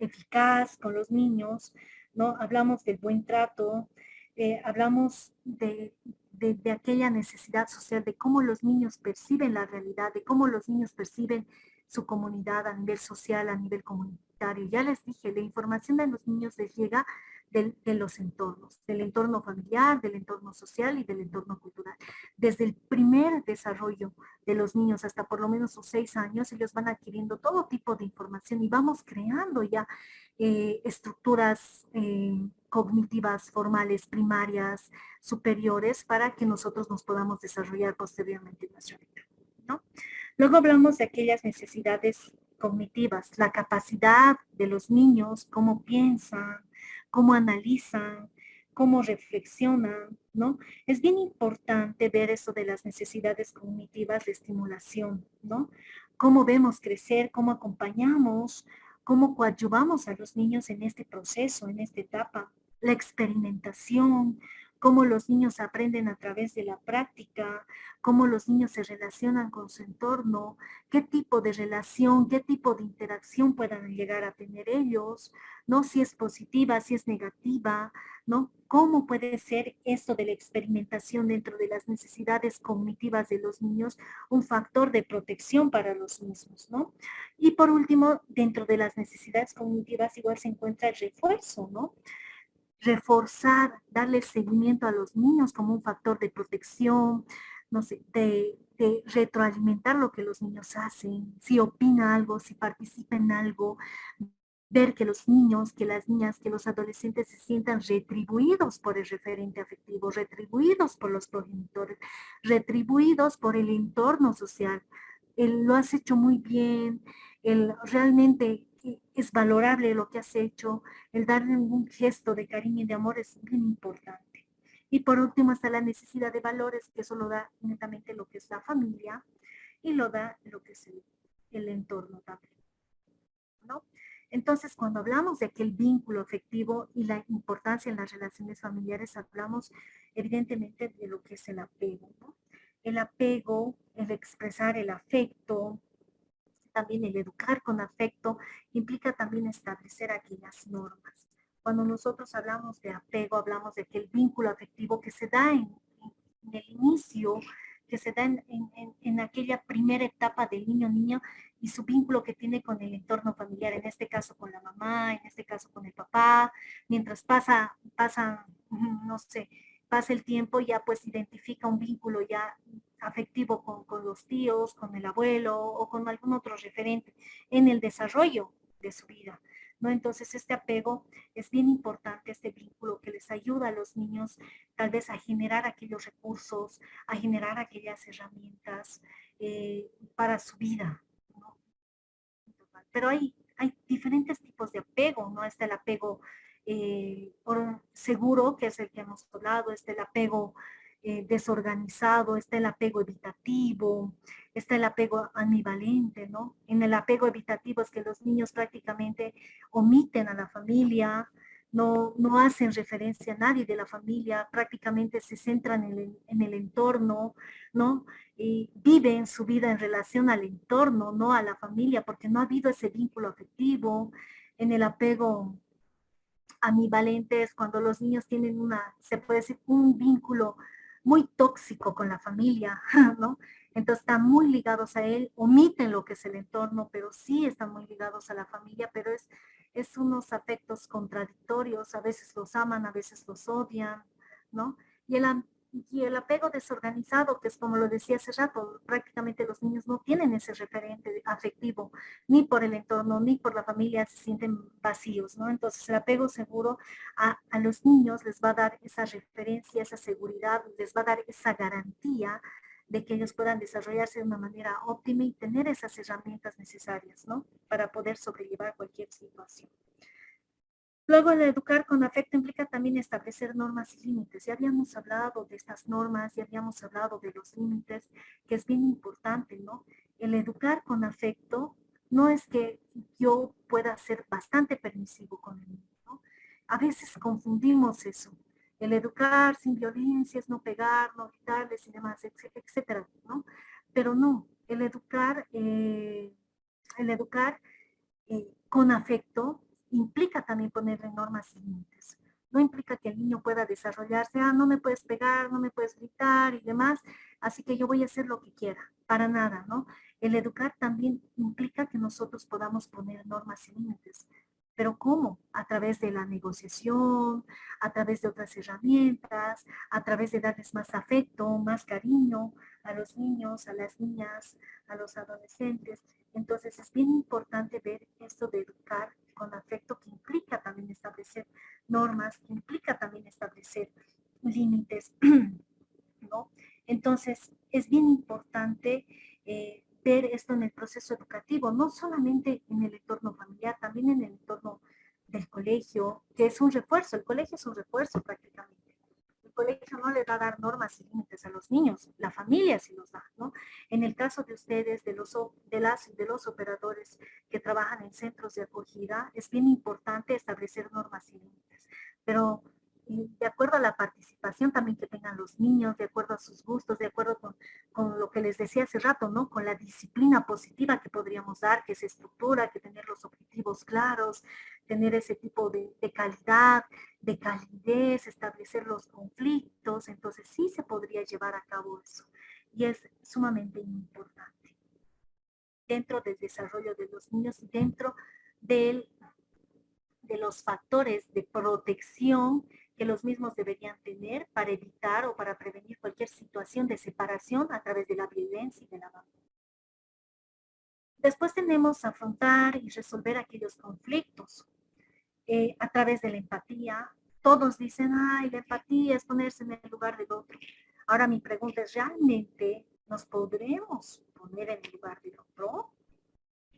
eficaz con los niños, ¿no? Hablamos del buen trato, hablamos de aquella necesidad social, de cómo los niños perciben la realidad, de cómo los niños perciben su comunidad a nivel social, a nivel comunitario. Ya les dije, la información de los niños les llega de los entornos, del entorno familiar, del entorno social y del entorno cultural. Desde el primer desarrollo de los niños hasta por lo menos sus 6 años, ellos van adquiriendo todo tipo de información y vamos creando ya estructuras cognitivas formales, primarias, superiores, para que nosotros nos podamos desarrollar posteriormente en nuestra vida, ¿no? Luego hablamos de aquellas necesidades cognitivas, la capacidad de los niños, cómo piensan, cómo analizan, cómo reflexionan, ¿no? Es bien importante ver eso de las necesidades cognitivas de estimulación, ¿no? Cómo vemos crecer, cómo acompañamos, cómo coadyuvamos a los niños en este proceso, en esta etapa, la experimentación, cómo los niños aprenden a través de la práctica, cómo los niños se relacionan con su entorno, qué tipo de relación, qué tipo de interacción puedan llegar a tener ellos, ¿no? Si es positiva, si es negativa, ¿no? ¿Cómo puede ser esto de la experimentación dentro de las necesidades cognitivas de los niños un factor de protección para los mismos, ¿no? Y por último, dentro de las necesidades cognitivas igual se encuentra el refuerzo, ¿no? Reforzar, darle seguimiento a los niños como un factor de protección, no sé, de retroalimentar lo que los niños hacen, si opina algo, si participa en algo, ver que los niños, que las niñas, que los adolescentes se sientan retribuidos por el referente afectivo, retribuidos por los progenitores, retribuidos por el entorno social. Lo has hecho muy bien, realmente es valorable lo que has hecho, el darle un gesto de cariño y de amor es bien importante. Y por último está la necesidad de valores, que eso lo da netamente lo que es la familia y lo da lo que es el entorno también, ¿no? Entonces, cuando hablamos de aquel vínculo afectivo y la importancia en las relaciones familiares, hablamos evidentemente de lo que es el apego, ¿no? El apego, el expresar el afecto, también el educar con afecto, implica también establecer aquellas normas. Cuando nosotros hablamos de apego, hablamos de aquel vínculo afectivo que se da en el inicio, que se da en aquella primera etapa del niño y su vínculo que tiene con el entorno familiar, en este caso con la mamá, en este caso con el papá, mientras no sé, pasa el tiempo, ya pues identifica un vínculo ya afectivo con los tíos, con el abuelo o con algún otro referente en el desarrollo de su vida, ¿no? Entonces este apego es bien importante, este vínculo que les ayuda a los niños tal vez a generar aquellos recursos, a generar aquellas herramientas para su vida, ¿no? Pero hay diferentes tipos de apego, ¿no? Está el apego seguro, que es el que hemos hablado, está el apego desorganizado, está el apego evitativo, está el apego ambivalente, ¿no? En el apego evitativo es que los niños prácticamente omiten a la familia, no hacen referencia a nadie de la familia, prácticamente se centran en el entorno, ¿no? Y viven su vida en relación al entorno, no a la familia, porque no ha habido ese vínculo afectivo. En el apego ambivalente es cuando los niños tienen se puede decir, un vínculo muy tóxico con la familia, ¿no? Entonces están muy ligados a él, omiten lo que es el entorno, pero sí están muy ligados a la familia, pero es unos afectos contradictorios, a veces los aman, a veces los odian, ¿no? Y Y el apego desorganizado, que es como lo decía hace rato, prácticamente los niños no tienen ese referente afectivo, ni por el entorno, ni por la familia, se sienten vacíos, ¿no? Entonces el apego seguro a los niños les va a dar esa referencia, esa seguridad, les va a dar esa garantía de que ellos puedan desarrollarse de una manera óptima y tener esas herramientas necesarias, ¿no? Para poder sobrellevar cualquier situación. Luego, el educar con afecto implica también establecer normas y límites. Ya habíamos hablado de estas normas, ya habíamos hablado de los límites, que es bien importante, ¿no? El educar con afecto no es que yo pueda ser bastante permisivo con el niño, ¿no? A veces confundimos eso. El educar sin violencia es no pegar, no gritarles y demás, etcétera, ¿no? Pero no, el educar con afecto implica también ponerle normas y límites. No implica que el niño pueda desarrollarse, no me puedes pegar, no me puedes gritar y demás, así que yo voy a hacer lo que quiera, para nada, ¿no? El educar también implica que nosotros podamos poner normas y límites. Pero ¿cómo? A través de la negociación, a través de otras herramientas, a través de darles más afecto, más cariño a los niños, a las niñas, a los adolescentes. Entonces es bien importante ver esto de educar con afecto, que implica también establecer normas, que implica también establecer límites, ¿no? Entonces es bien importante ver esto en el proceso educativo, no solamente en el entorno familiar, también en el entorno del colegio, que es un refuerzo. El colegio es un refuerzo prácticamente. El colegio no le va a dar normas y límites a los niños, la familia sí los da, ¿no? En el caso de ustedes, de los operadores que trabajan en centros de acogida, es bien importante establecer normas y límites, pero de acuerdo a la participación también que tengan los niños, de acuerdo a sus gustos, de acuerdo con lo que les decía hace rato, ¿no? Con la disciplina positiva que podríamos dar, que es estructura, que tener los objetivos claros, tener ese tipo de calidad, de calidez, establecer los conflictos, entonces sí se podría llevar a cabo eso. Y es sumamente importante dentro del desarrollo de los niños y dentro del, de los factores de protección que los mismos deberían tener para evitar o para prevenir cualquier situación de separación a través de la violencia y del abandono. Después tenemos afrontar y resolver aquellos conflictos a través de la empatía. Todos dicen, ay, la empatía es ponerse en el lugar del otro. Ahora mi pregunta es, ¿realmente nos podremos poner en el lugar del otro?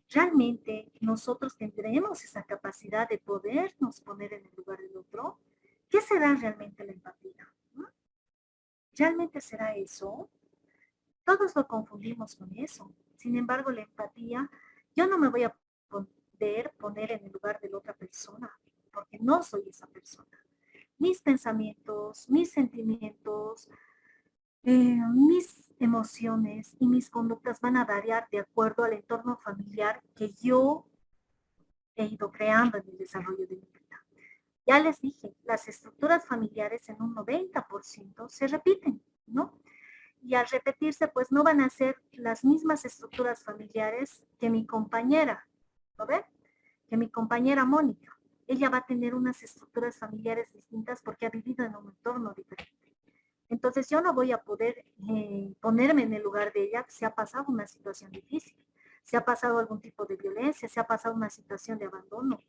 ¿Realmente nosotros tendremos esa capacidad de podernos poner en el lugar del otro? ¿Qué será realmente la empatía? ¿Realmente será eso? Todos lo confundimos con eso. Sin embargo, la empatía, yo no me voy a poder poner en el lugar de la otra persona, porque no soy esa persona. Mis pensamientos, mis sentimientos, mis emociones y mis conductas van a variar de acuerdo al entorno familiar que yo he ido creando en el desarrollo de mi vida. Ya les dije, las estructuras familiares en un 90% se repiten, ¿no? Y al repetirse, pues no van a ser las mismas estructuras familiares que mi compañera, ¿no ven? Que mi compañera Mónica. Ella va a tener unas estructuras familiares distintas porque ha vivido en un entorno diferente. Entonces yo no voy a poder ponerme en el lugar de ella si ha pasado una situación difícil, si ha pasado algún tipo de violencia, si ha pasado una situación de abandono,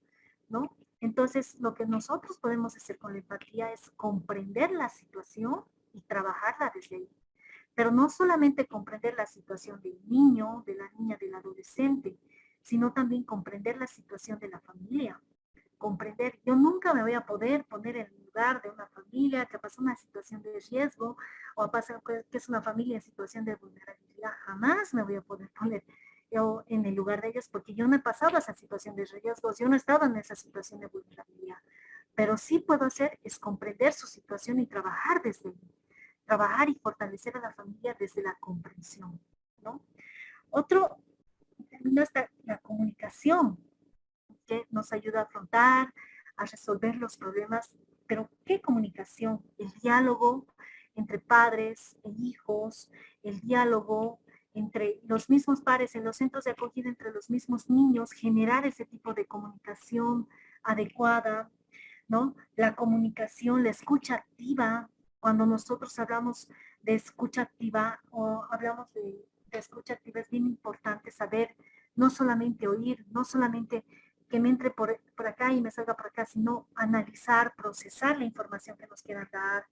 ¿no? Entonces lo que nosotros podemos hacer con la empatía es comprender la situación y trabajarla desde ahí. Pero no solamente comprender la situación del niño, de la niña, del adolescente, sino también comprender la situación de la familia. Comprender, yo nunca me voy a poder poner en el lugar de una familia que pasó una situación de riesgo o pasa que es una familia en situación de vulnerabilidad. Jamás me voy a poder poner yo en el lugar de ellos porque yo no he pasado esa situación de riesgos, yo no he estado en esa situación de vulnerabilidad. Pero sí puedo hacer es comprender su situación y trabajar desde ahí. Trabajar y fortalecer a la familia desde la comprensión, ¿no? Otro término es la comunicación, que nos ayuda a afrontar, a resolver los problemas. Pero ¿qué comunicación? El diálogo entre padres e hijos, el diálogo entre los mismos padres en los centros de acogida, entre los mismos niños, generar ese tipo de comunicación adecuada, ¿no? La comunicación, la escucha activa, Cuando nosotros hablamos de escucha activa o hablamos de escucha activa, es bien importante saber no solamente oír, no solamente que me entre por acá y me salga por acá, sino analizar, procesar la información que nos quieran dar,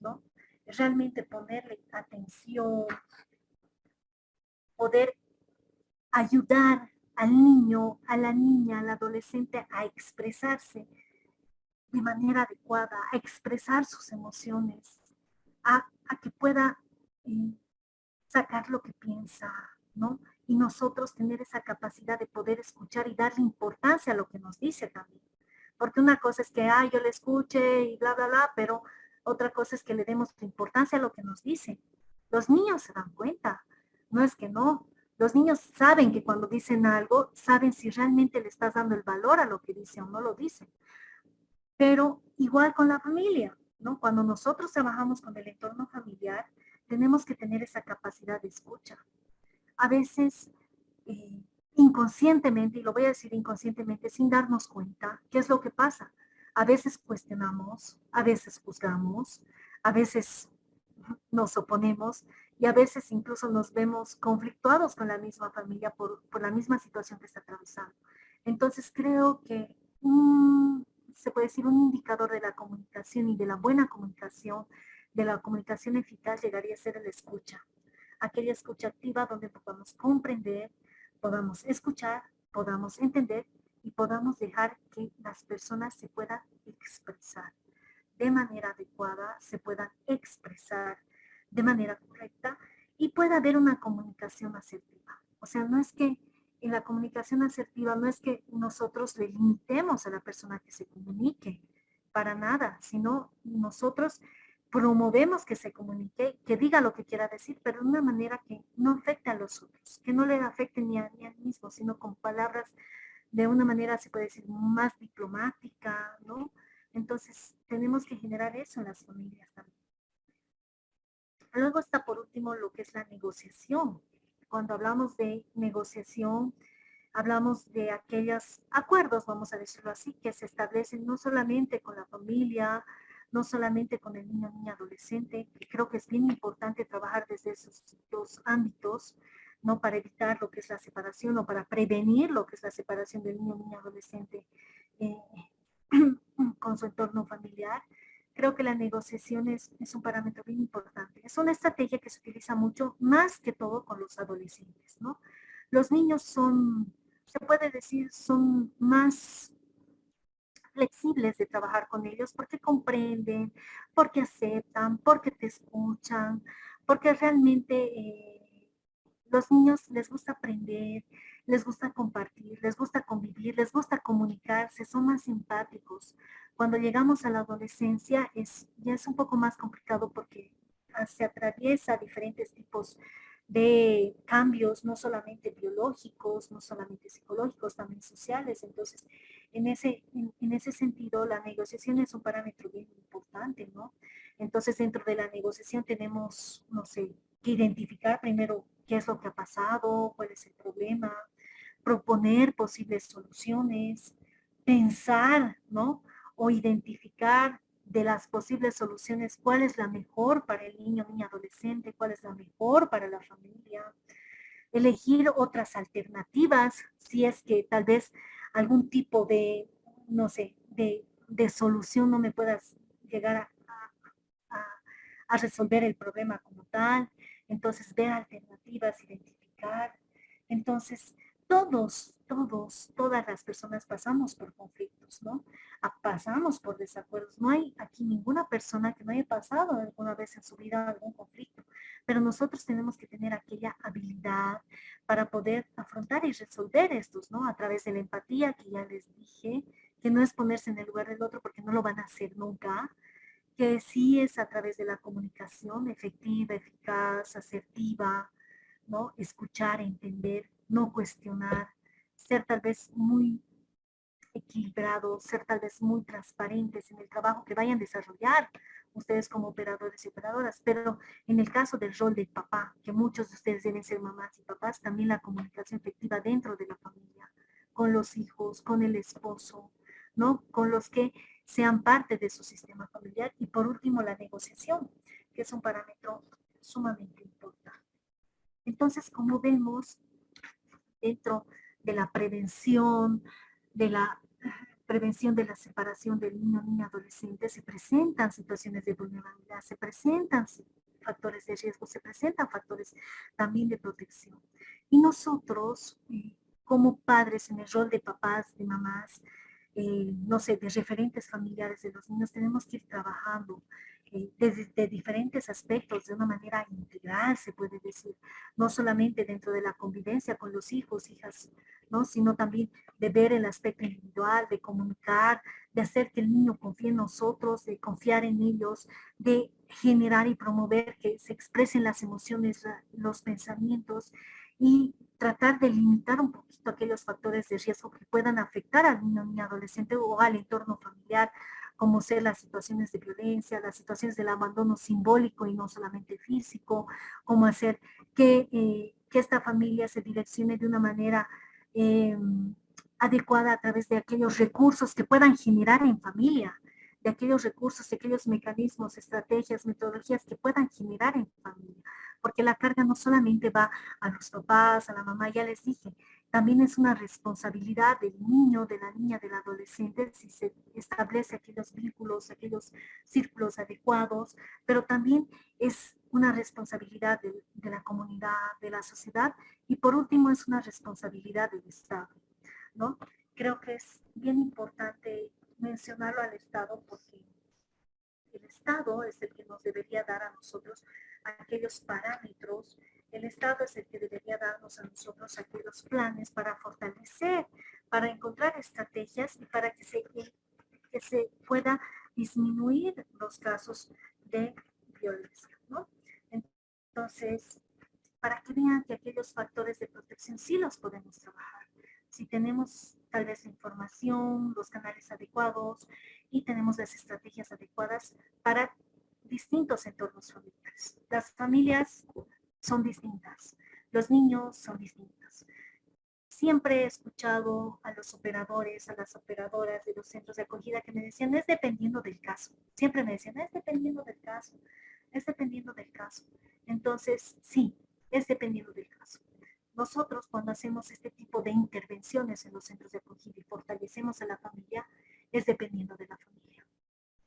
¿no? Realmente ponerle atención, poder ayudar al niño, a la niña, al adolescente a expresarse de manera adecuada, a expresar sus emociones, a que pueda eh, sacar lo que piensa, ¿no? Y nosotros tener esa capacidad de poder escuchar y darle importancia a lo que nos dice también. Porque una cosa es que, yo le escuche y bla, bla, bla, pero otra cosa es que le demos importancia a lo que nos dice. Los niños se dan cuenta, no es que no. Los niños saben que cuando dicen algo, saben si realmente le estás dando el valor a lo que dice o no lo dice. Pero igual con la familia, ¿no? Cuando nosotros trabajamos con el entorno familiar, tenemos que tener esa capacidad de escucha. A veces, inconscientemente, y lo voy a decir inconscientemente, sin darnos cuenta, ¿qué es lo que pasa? A veces cuestionamos, a veces juzgamos, a veces nos oponemos y a veces incluso nos vemos conflictuados con la misma familia por la misma situación que está atravesando. Entonces creo que se puede decir un indicador de la comunicación y de la buena comunicación, de la comunicación eficaz, llegaría a ser el escucha. Aquella escucha activa donde podamos comprender, podamos escuchar, podamos entender y podamos dejar que las personas se puedan expresar de manera adecuada, se puedan expresar de manera correcta y pueda haber una comunicación asertiva. O sea, no es que en la comunicación asertiva no es que nosotros le limitemos a la persona que se comunique, para nada, sino nosotros promovemos que se comunique, que diga lo que quiera decir, pero de una manera que no afecte a los otros, que no le afecte ni a él mismo, sino con palabras de una manera, se puede decir, más diplomática, ¿no? Entonces, tenemos que generar eso en las familias también. Luego está por último lo que es la negociación. Cuando hablamos de negociación, hablamos de aquellos acuerdos, vamos a decirlo así, que se establecen no solamente con la familia, no solamente con el niño, niña, adolescente, que creo que es bien importante trabajar desde esos dos ámbitos, ¿no? Para evitar lo que es la separación o para prevenir lo que es la separación del niño, niña, adolescente eh, con su entorno familiar. Creo que la negociación es un parámetro bien importante. Es una estrategia que se utiliza mucho, más que todo con los adolescentes, ¿no? Los niños son, se puede decir, son más flexibles de trabajar con ellos porque comprenden, porque aceptan, porque te escuchan, porque realmente los niños les gusta aprender, les gusta compartir, les gusta convivir, les gusta comunicarse, son más simpáticos. Cuando llegamos a la adolescencia ya es un poco más complicado porque se atraviesa diferentes tipos de cambios, no solamente biológicos, no solamente psicológicos, también sociales. Entonces, en ese sentido, la negociación es un parámetro bien importante, ¿no? Entonces, dentro de la negociación tenemos, no sé, que identificar primero qué es lo que ha pasado, cuál es el problema, proponer posibles soluciones, pensar, ¿no? O identificar de las posibles soluciones cuál es la mejor para el niño, niña, adolescente, cuál es la mejor para la familia, elegir otras alternativas, si es que tal vez algún tipo de, no sé, de solución no me puedas llegar a, a resolver el problema como tal. Entonces, ver alternativas, identificar. Entonces, todas las personas pasamos por conflictos, ¿no? Pasamos por desacuerdos. No hay aquí ninguna persona que no haya pasado alguna vez en su vida algún conflicto, pero nosotros tenemos que tener aquella habilidad para poder afrontar y resolver estos, ¿no? A través de la empatía que ya les dije, que no es ponerse en el lugar del otro porque no lo van a hacer nunca, que sí es a través de la comunicación efectiva, eficaz, asertiva, ¿no? Escuchar, entender, no cuestionar, ser tal vez muy equilibrados, ser tal vez muy transparentes en el trabajo que vayan a desarrollar ustedes como operadores y operadoras, pero en el caso del rol del papá, que muchos de ustedes deben ser mamás y papás, también la comunicación efectiva dentro de la familia, con los hijos, con el esposo, ¿no? Con los que sean parte de su sistema familiar. Y por último, la negociación, que es un parámetro sumamente importante. Entonces, como vemos, dentro de la prevención de la separación del niño, niña, adolescente, se presentan situaciones de vulnerabilidad, se presentan factores de riesgo, se presentan factores también de protección. Y nosotros, como padres, en el rol de papás, de mamás, no sé, de referentes familiares de los niños, tenemos que ir trabajando de diferentes aspectos, de una manera integral, se puede decir, no solamente dentro de la convivencia con los hijos, hijas, ¿no? Sino también de ver el aspecto individual, de comunicar, de hacer que el niño confíe en nosotros, de confiar en ellos, de generar y promover que se expresen las emociones, los pensamientos, y tratar de limitar un poquito aquellos factores de riesgo que puedan afectar al niño, niña, adolescente o al entorno familiar, como ser las situaciones de violencia, las situaciones del abandono simbólico y no solamente físico, como hacer que esta familia se direccione de una manera adecuada a través de aquellos recursos que puedan generar en familia, de aquellos recursos, de aquellos mecanismos, estrategias, metodologías que puedan generar en familia, porque la carga no solamente va a los papás, a la mamá, ya les dije, también es una responsabilidad del niño, de la niña, del adolescente, si se establece aquellos vínculos, aquellos círculos adecuados, pero también es una responsabilidad de la comunidad, de la sociedad, y por último es una responsabilidad del Estado, ¿no? Creo que es bien importante mencionarlo al Estado porque el Estado es el que nos debería dar a nosotros aquellos parámetros, el Estado es el que debería darnos a nosotros aquellos planes para fortalecer, para encontrar estrategias y para que se pueda disminuir los casos de violencia, ¿no? Entonces, para que vean que aquellos factores de protección sí los podemos trabajar. Si tenemos tal vez la información, los canales adecuados y tenemos las estrategias adecuadas para distintos entornos familiares. Las familias son distintas, los niños son distintos. Siempre he escuchado a los operadores, a las operadoras de los centros de acogida que me decían, es dependiendo del caso. Siempre me decían, es dependiendo del caso, es dependiendo del caso. Entonces, sí, es dependiendo del caso. Nosotros cuando hacemos este tipo de intervenciones en los centros de acogida y fortalecemos a la familia, es dependiendo de la familia.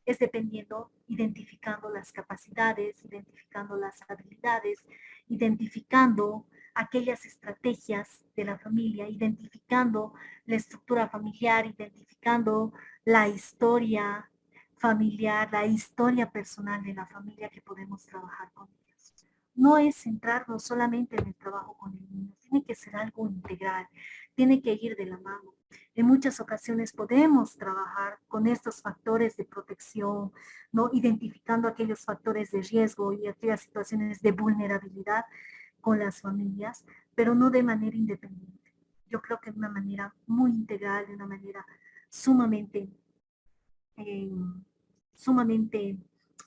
Es dependiendo, identificando las capacidades, identificando las habilidades, identificando aquellas estrategias de la familia, identificando la estructura familiar, identificando la historia familiar, la historia personal de la familia que podemos trabajar con ellos. No es centrarnos solamente en el trabajo con el niño, tiene que ser algo integral, tiene que ir de la mano. En muchas ocasiones podemos trabajar con estos factores de protección, ¿no? Identificando aquellos factores de riesgo y aquellas situaciones de vulnerabilidad con las familias, pero no de manera independiente. Yo creo que de una manera muy integral, de una manera sumamente, eh, sumamente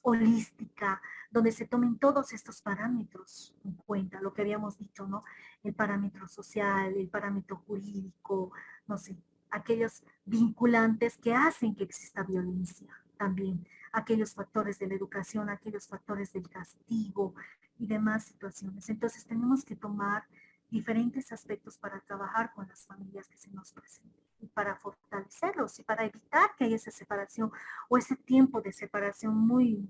holística, donde se tomen todos estos parámetros en cuenta, lo que habíamos dicho, ¿no? El parámetro social, el parámetro jurídico, no sé, aquellos vinculantes que hacen que exista violencia también, aquellos factores de la educación, aquellos factores del castigo y demás situaciones. Entonces tenemos que tomar diferentes aspectos para trabajar con las familias que se nos presenten y para fortalecerlos y para evitar que haya esa separación o ese tiempo de separación muy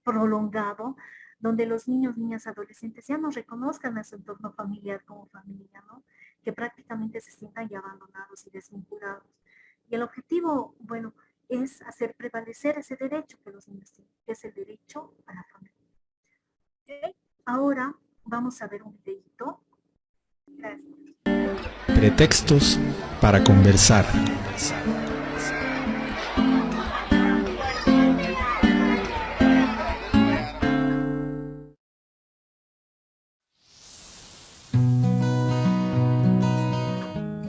prolongado, donde los niños, niñas, adolescentes ya no reconozcan a su entorno familiar como familia, ¿no? Que prácticamente se sientan ya abandonados y desvinculados. Y el objetivo, bueno, es hacer prevalecer ese derecho que los niños tienen, que es el derecho a la familia. ¿Okay? Ahora vamos a ver un videito. Gracias. Pretextos para conversar.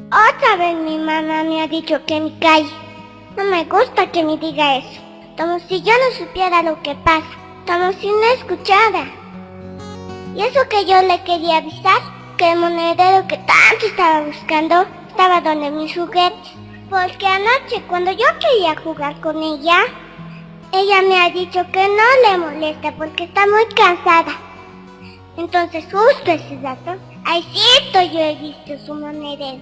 Otra vez mi mamá me ha dicho que me calle. No me gusta que me diga eso. Como si yo no supiera lo que pasa. Como si no escuchara. Y eso que yo le quería avisar, que el monedero que tanto estaba buscando estaba donde mis juguetes. Porque anoche cuando yo quería jugar con ella, ella me ha dicho que no le molesta porque está muy cansada. Entonces justo ese rato, ahí cierto yo he visto su monedero.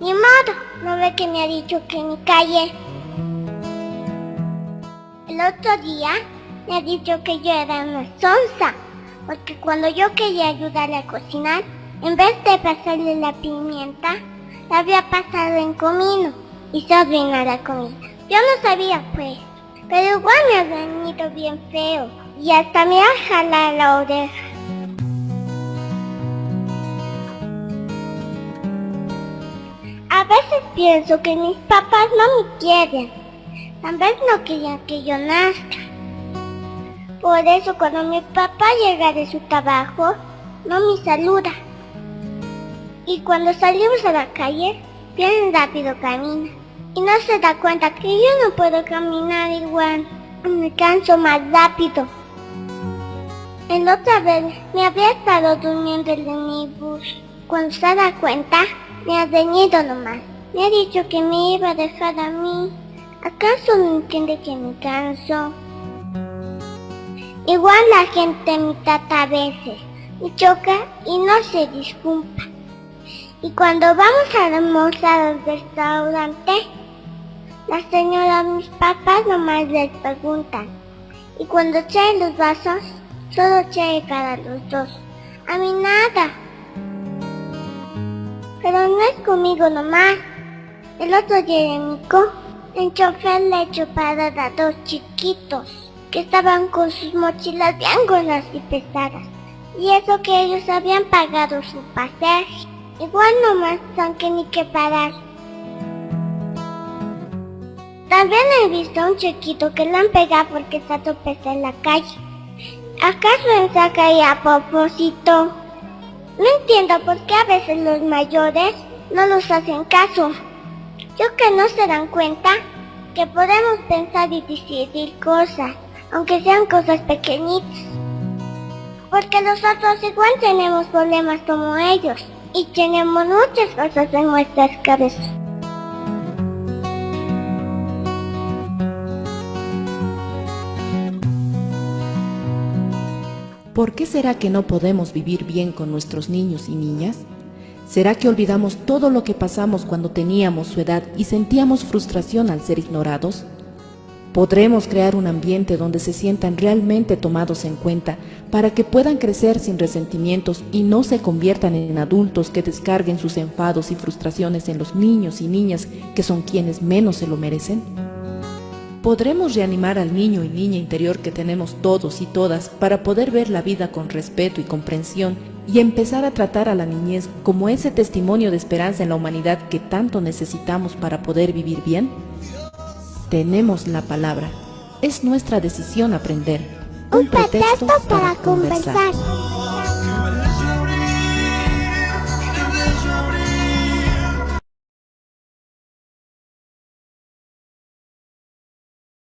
Ni modo, no ve que me ha dicho que me calle. El otro día me ha dicho que yo era una sonsa, porque cuando yo quería ayudarle a cocinar, en vez de pasarle la pimienta, la había pasado en comino y se arruinó la comida. Yo no sabía pues, pero igual me ha reñido bien feo y hasta me ha jalado la oreja. A veces pienso que mis papás no me quieren, tal vez no querían que yo nazca. Por eso cuando mi papá llega de su trabajo, no me saluda. Y cuando salimos a la calle, bien rápido camina. Y no se da cuenta que yo no puedo caminar igual, me canso más rápido. El otra vez me había estado durmiendo en mi bus. Cuando se da cuenta, me ha reñido nomás. Me ha dicho que me iba a dejar a mí. ¿Acaso no entiende que me canso? Igual la gente me trata a veces, me choca y no se disculpa. Y cuando vamos a almorzar al restaurante, la señora, mis papás nomás les preguntan. Y cuando traen los vasos, solo trae para los dos. A mí nada. Pero no es conmigo nomás. El otro día en Mico, el chofer le echó para a dos chiquitos que estaban con sus mochilas bien gordas y pesadas. Y eso que ellos habían pagado su pasaje. Igual nomás son que ni que parar. También he visto a un chiquito que le han pegado porque está tropezado en la calle. ¿Acaso él se ha caído a propósito? No entiendo por qué a veces los mayores no los hacen caso. Yo que no se dan cuenta que podemos pensar y decidir cosas, aunque sean cosas pequeñitas. Porque nosotros igual tenemos problemas como ellos y tenemos muchas cosas en nuestras cabezas. ¿Por qué será que no podemos vivir bien con nuestros niños y niñas? ¿Será que olvidamos todo lo que pasamos cuando teníamos su edad y sentíamos frustración al ser ignorados? ¿Podremos crear un ambiente donde se sientan realmente tomados en cuenta para que puedan crecer sin resentimientos y no se conviertan en adultos que descarguen sus enfados y frustraciones en los niños y niñas que son quienes menos se lo merecen? ¿Podremos reanimar al niño y niña interior que tenemos todos y todas para poder ver la vida con respeto y comprensión y empezar a tratar a la niñez como ese testimonio de esperanza en la humanidad que tanto necesitamos para poder vivir bien? Tenemos la palabra. Es nuestra decisión aprender. Un pretexto para conversar.